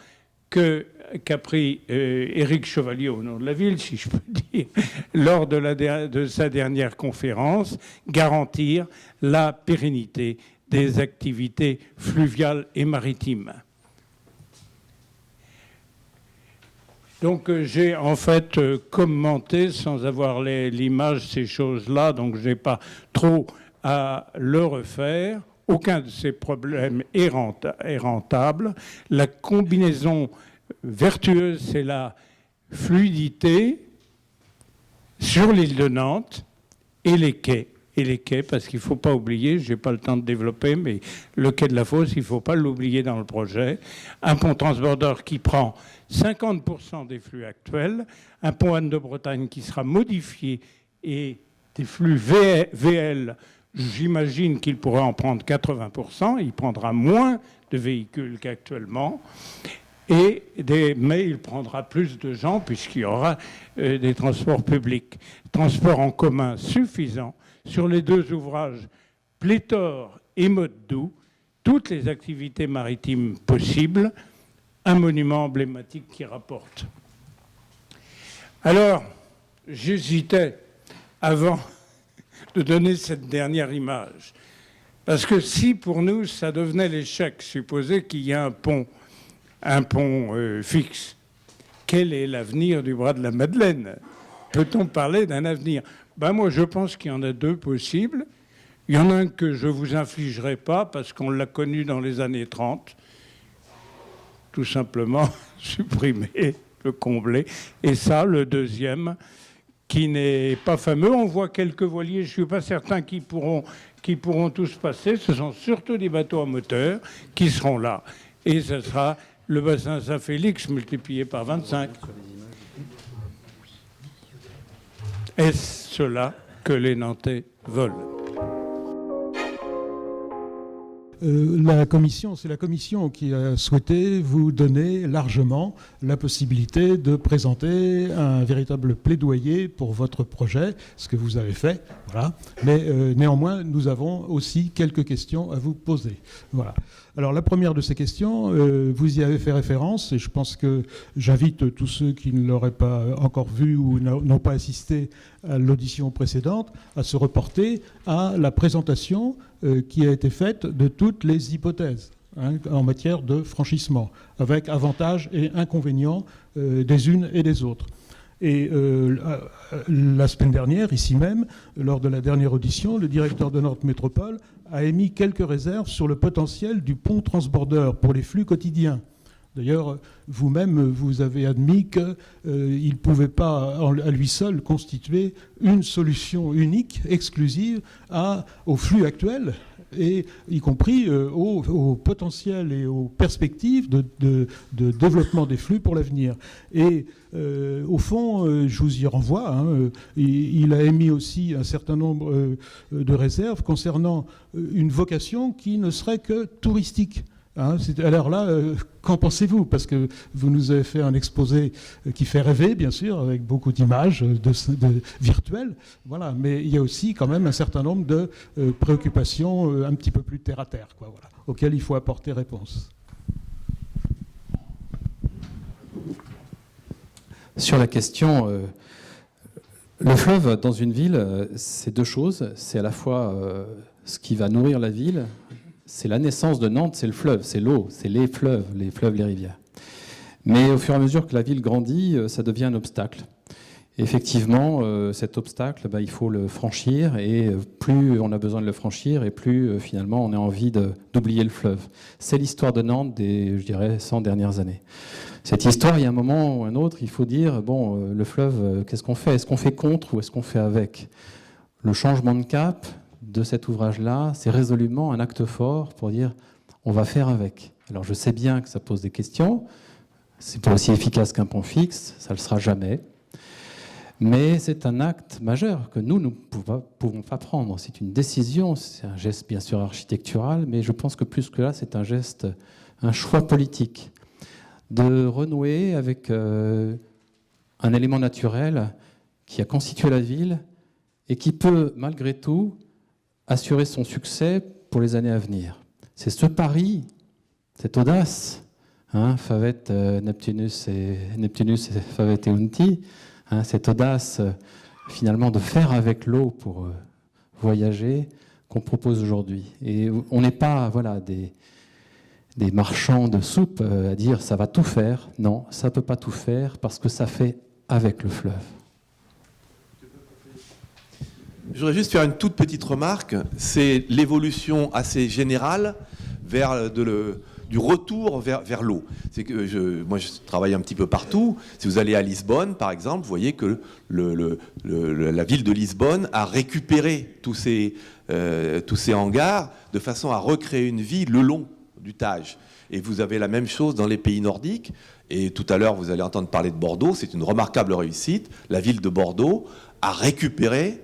qu'a pris Éric Chevalier au nom de la ville, si je peux dire, lors de sa dernière conférence, garantir la pérennité des activités fluviales et maritimes. Donc j'ai en fait commenté sans avoir l'image ces choses-là, donc je n'ai pas trop à le refaire. Aucun de ces problèmes est rentable. La combinaison vertueuse, c'est la fluidité sur l'île de Nantes et les quais. Et les quais, parce qu'il ne faut pas oublier, je n'ai pas le temps de développer, mais le quai de la Fosse, il ne faut pas l'oublier dans le projet. Un pont transbordeur qui prend 50% des flux actuels, un pont Anne de Bretagne qui sera modifié et des flux VL, j'imagine qu'il pourrait en prendre 80%, il prendra moins de véhicules qu'actuellement, mais il prendra plus de gens puisqu'il y aura des transports publics, transports en commun suffisants. Sur les deux ouvrages, pléthore et mode doux, toutes les activités maritimes possibles, un monument emblématique qui rapporte. Alors, j'hésitais avant de donner cette dernière image, parce que si pour nous, ça devenait l'échec, supposer qu'il y a un pont fixe, quel est l'avenir du bras de la Madeleine? Peut-on parler d'un avenir? Moi, je pense qu'il y en a deux possibles. Il y en a un que je ne vous infligerai pas parce qu'on l'a connu dans les années 30. Tout simplement supprimer, le combler. Et ça, le deuxième, qui n'est pas fameux. On voit quelques voiliers, je ne suis pas certain qu'ils pourront tous passer. Ce sont surtout des bateaux à moteur qui seront là. Et ce sera le bassin Saint-Félix multiplié par 25. Est-ce cela que les Nantais veulent? c'est la Commission qui a souhaité vous donner largement la possibilité de présenter un véritable plaidoyer pour votre projet, ce que vous avez fait. Voilà. Mais néanmoins, nous avons aussi quelques questions à vous poser. Voilà. Alors la première de ces questions, vous y avez fait référence, et je pense que j'invite tous ceux qui ne l'auraient pas encore vu ou n'ont pas assisté à l'audition précédente à se reporter à la présentation qui a été faite de toutes les hypothèses en matière de franchissement, avec avantages et inconvénients des unes et des autres. Et la semaine dernière, ici même, lors de la dernière audition, le directeur de Nantes Métropole a émis quelques réserves sur le potentiel du pont transborder pour les flux quotidiens. D'ailleurs, vous-même, vous avez admis qu'il ne pouvait pas, à lui seul, constituer une solution unique, exclusive au flux actuel, et y compris au potentiel et aux perspectives de développement des flux pour l'avenir. Et au fond, je vous y renvoie, il a émis aussi un certain nombre de réserves concernant une vocation qui ne serait que touristique. Alors là, qu'en pensez-vous? Parce que vous nous avez fait un exposé qui fait rêver, bien sûr, avec beaucoup d'images virtuelles. Voilà. Mais il y a aussi quand même un certain nombre de préoccupations un petit peu plus terre-à-terre, quoi, voilà, auxquelles il faut apporter réponse. Sur la question, le fleuve dans une ville, c'est deux choses. C'est à la fois ce qui va nourrir la ville. C'est la naissance de Nantes, c'est le fleuve, c'est l'eau, c'est les fleuves, les rivières. Mais au fur et à mesure que la ville grandit, ça devient un obstacle. Et effectivement, cet obstacle, il faut le franchir, et plus on a besoin de le franchir, et plus finalement on a envie d'oublier le fleuve. C'est l'histoire de Nantes des, je dirais, 100 dernières années. Cette histoire, il y a un moment ou un autre, il faut dire, bon, le fleuve, qu'est-ce qu'on fait? Est-ce qu'on fait contre ou est-ce qu'on fait avec? Le changement de cap de cet ouvrage-là, c'est résolument un acte fort pour dire on va faire avec. Alors je sais bien que ça pose des questions, c'est pas aussi efficace qu'un pont fixe, ça ne le sera jamais, mais c'est un acte majeur que nous ne pouvons pas prendre. C'est une décision, c'est un geste bien sûr architectural, mais je pense que plus que là, c'est un geste, un choix politique, de renouer avec un élément naturel qui a constitué la ville et qui peut, malgré tout, assurer son succès pour les années à venir. C'est ce pari, cette audace, Favet, Neptunus et Favet et Unti, cette audace finalement de faire avec l'eau pour voyager qu'on propose aujourd'hui. Et on n'est pas des marchands de soupe à dire ça va tout faire. Non, ça ne peut pas tout faire parce que ça fait avec le fleuve. Je voudrais juste faire une toute petite remarque. C'est l'évolution assez générale vers du retour vers l'eau. C'est que moi, je travaille un petit peu partout. Si vous allez à Lisbonne, par exemple, vous voyez que la ville de Lisbonne a récupéré tous ces hangars de façon à recréer une vie le long du Tage. Et vous avez la même chose dans les pays nordiques. Et tout à l'heure, vous allez entendre parler de Bordeaux. C'est une remarquable réussite. La ville de Bordeaux a récupéré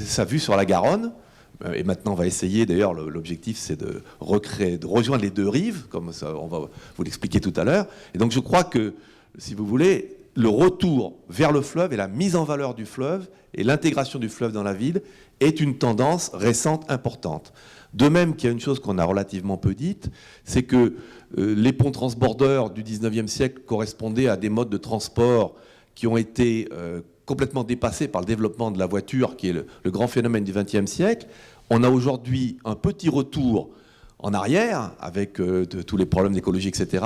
sa vue sur la Garonne. Et maintenant, on va essayer, d'ailleurs, l'objectif, c'est de rejoindre les deux rives, comme ça, on va vous l'expliquer tout à l'heure. Et donc, je crois que, si vous voulez, le retour vers le fleuve et la mise en valeur du fleuve et l'intégration du fleuve dans la ville est une tendance récente importante. De même qu'il y a une chose qu'on a relativement peu dite, c'est que les ponts transbordeurs du 19e siècle correspondaient à des modes de transport qui ont été complètement dépassés par le développement de la voiture, qui est le grand phénomène du XXe siècle. On a aujourd'hui un petit retour en arrière, avec tous les problèmes d'écologie, etc.,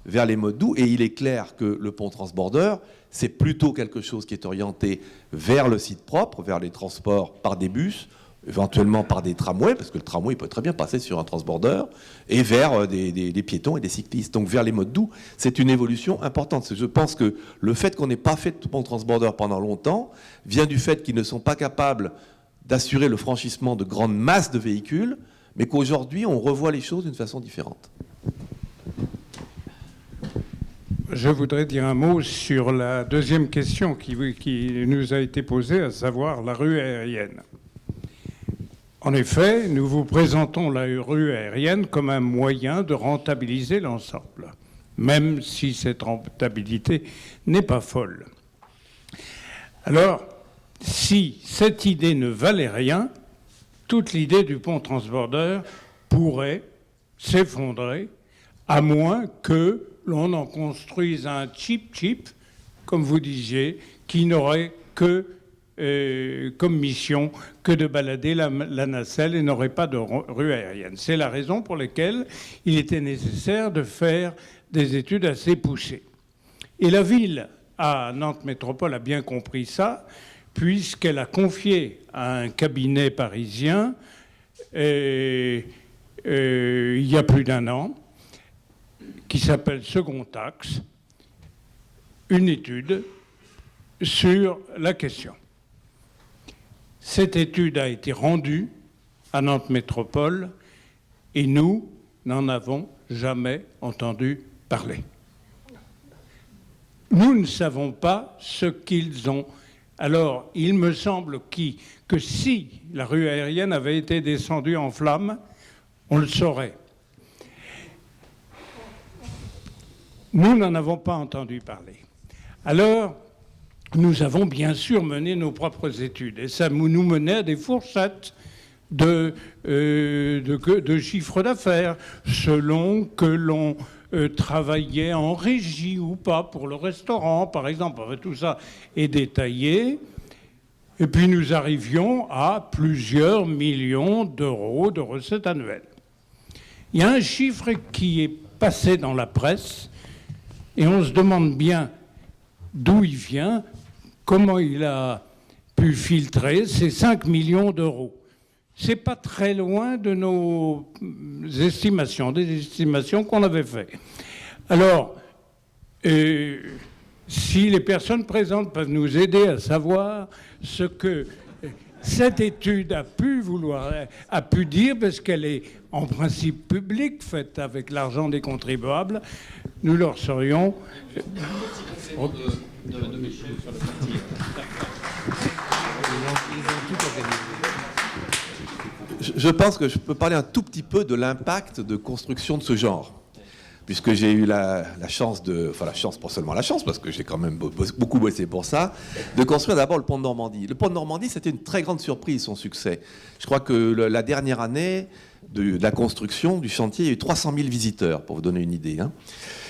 vers les modes doux. Et il est clair que le pont transborder, c'est plutôt quelque chose qui est orienté vers le site propre, vers les transports par des bus, éventuellement par des tramways, parce que le tramway il peut très bien passer sur un transborder, et vers des piétons et des cyclistes. Donc vers les modes doux, c'est une évolution importante. Je pense que le fait qu'on n'ait pas fait de pont transborder pendant longtemps vient du fait qu'ils ne sont pas capables d'assurer le franchissement de grandes masses de véhicules, mais qu'aujourd'hui on revoit les choses d'une façon différente. Je voudrais dire un mot sur la deuxième question qui nous a été posée, à savoir la rue aérienne. En effet, nous vous présentons la rue aérienne comme un moyen de rentabiliser l'ensemble, même si cette rentabilité n'est pas folle. Alors, si cette idée ne valait rien, toute l'idée du pont transborder pourrait s'effondrer, à moins que l'on en construise un cheap, comme vous disiez, qui n'aurait que comme mission que de balader la nacelle et n'aurait pas de rue aérienne. C'est la raison pour laquelle il était nécessaire de faire des études assez poussées. Et la ville, à Nantes Métropole, a bien compris ça, puisqu'elle a confié à un cabinet parisien, il y a plus d'1 an, qui s'appelle Second Axe, une étude sur la question. Cette étude a été rendue à Nantes Métropole et nous n'en avons jamais entendu parler. Nous ne savons pas ce qu'ils ont. Alors, il me semble que si la rue aérienne avait été descendue en flammes, on le saurait. Nous n'en avons pas entendu parler. Alors, nous avons bien sûr mené nos propres études et ça nous menait à des fourchettes de chiffre d'affaires selon que l'on travaillait en régie ou pas pour le restaurant, par exemple. Tout ça est détaillé. Et puis nous arrivions à plusieurs millions d'euros de recettes annuelles. Il y a un chiffre qui est passé dans la presse et on se demande bien d'où il vient, comment il a pu filtrer ces 5 millions d'euros. C'est pas très loin de nos estimations, des estimations qu'on avait faites. Alors, si les personnes présentes peuvent nous aider à savoir ce que cette étude a pu dire, parce qu'elle est en principe publique, faite avec l'argent des contribuables, nous leur serions... Je pense que je peux parler un tout petit peu de l'impact de construction de ce genre, puisque j'ai eu la chance pas seulement la chance, parce que j'ai quand même beaucoup bossé pour ça, de construire d'abord le pont de Normandie. Le pont de Normandie, c'était une très grande surprise, son succès. Je crois que la dernière année de la construction du chantier, il y a eu 300 000 visiteurs, pour vous donner une idée.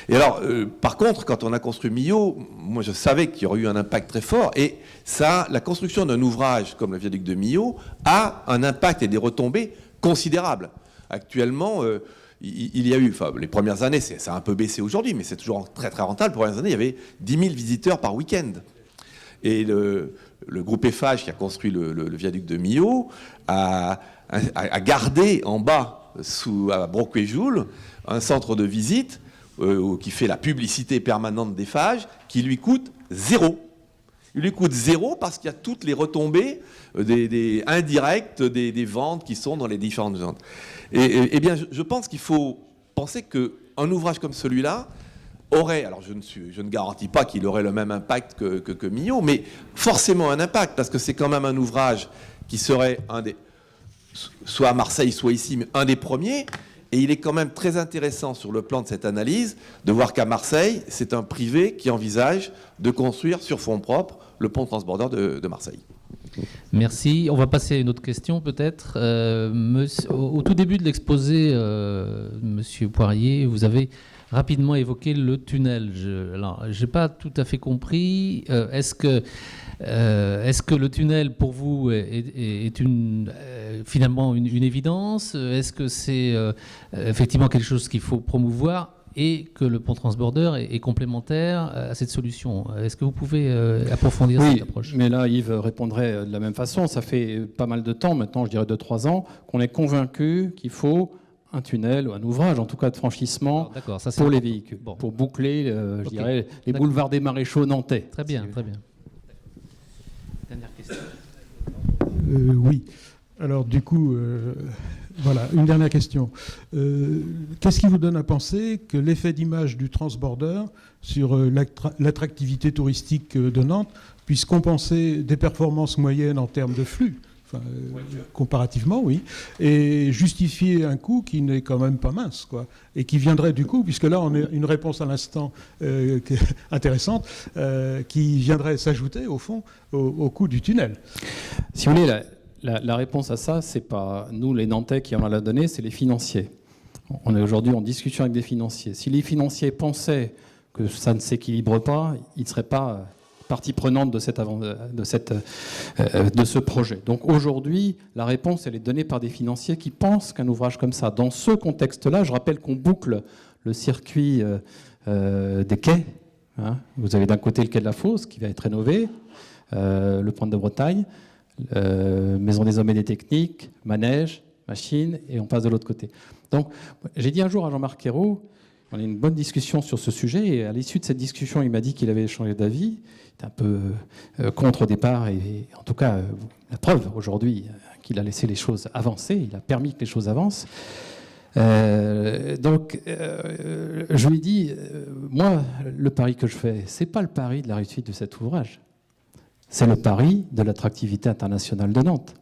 Et alors, par contre, quand on a construit Millau, moi je savais qu'il y aurait eu un impact très fort. Et ça, la construction d'un ouvrage comme le viaduc de Millau a un impact et des retombées considérables. Actuellement, il y a eu, les premières années, ça a un peu baissé aujourd'hui, mais c'est toujours très très rentable. Les premières années, il y avait 10 000 visiteurs par week-end. Et le groupe Eiffage qui a construit le viaduc de Millau a gardé en bas, à Brocquay-Joule, un centre de visite qui fait la publicité permanente d'Eiffage, qui lui coûte 0. Il lui coûte 0 parce qu'il y a toutes les retombées des indirectes des ventes qui sont dans les différentes ventes. Et bien, je pense qu'il faut penser qu'un ouvrage comme celui-là aurait, alors je ne garantis pas qu'il aurait le même impact que Millau, mais forcément un impact, parce que c'est quand même un ouvrage qui serait soit à Marseille, soit ici, mais un des premiers. Et il est quand même très intéressant sur le plan de cette analyse de voir qu'à Marseille, c'est un privé qui envisage de construire sur fonds propres le pont transborder de Marseille. Merci. On va passer à une autre question peut-être. Au tout début de l'exposé, Monsieur Poirier, vous avez rapidement évoqué le tunnel. Alors, je n'ai pas tout à fait compris. Est-ce que le tunnel, pour vous, est finalement une évidence? Est-ce que c'est effectivement quelque chose qu'il faut promouvoir et que le pont transborder est complémentaire à cette solution? Est-ce que vous pouvez approfondir cette approche? Oui, mais là, Yves répondrait de la même façon. Ça fait pas mal de temps, maintenant, je dirais 2-3 ans, qu'on est convaincu qu'il faut un tunnel ou un ouvrage, en tout cas de franchissement, pour les véhicules, pour boucler, je dirais, les boulevards des Maréchaux nantais. Très bien, très bien. Dernière question. Oui. Alors du coup, voilà, une dernière question. Qu'est-ce qui vous donne à penser que l'effet d'image du transborder sur l'attractivité touristique de Nantes puisse compenser des performances moyennes en termes de flux? Enfin, comparativement, oui. Et justifier un coût qui n'est quand même pas mince, quoi. Et qui viendrait du coup, puisque là, on a une réponse à l'instant intéressante, qui viendrait s'ajouter, au fond, au coût du tunnel. Si vous voulez, la réponse à ça, c'est pas nous, les Nantais, qui en a la donnée, c'est les financiers. On est aujourd'hui en discussion avec des financiers. Si les financiers pensaient que ça ne s'équilibre pas, ils ne seraient pas partie prenante de ce projet. Donc aujourd'hui, la réponse, elle est donnée par des financiers qui pensent qu'un ouvrage comme ça, dans ce contexte-là, je rappelle qu'on boucle le circuit des quais. Hein. Vous avez d'un côté le quai de la Fosse qui va être rénové, le Pont de Bretagne, Maison des Hommes et des Techniques, manège, machine, et on passe de l'autre côté. Donc, j'ai dit un jour à Jean-Marc Ayrault, on a eu une bonne discussion sur ce sujet, et à l'issue de cette discussion, il m'a dit qu'il avait changé d'avis. Il était un peu contre au départ, et en tout cas, la preuve aujourd'hui qu'il a laissé les choses avancer, il a permis que les choses avancent. Donc, je lui ai dit, moi, le pari que je fais, c'est pas le pari de la réussite de cet ouvrage. C'est le pari de l'attractivité internationale de Nantes,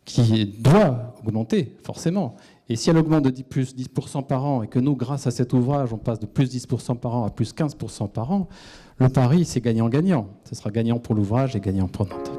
qui doit augmenter, forcément. Et si elle augmente de plus 10% par an, et que nous, grâce à cet ouvrage, on passe de plus 10% par an à plus 15% par an, le pari, c'est gagnant-gagnant. Ce sera gagnant pour l'ouvrage et gagnant pour Nantes.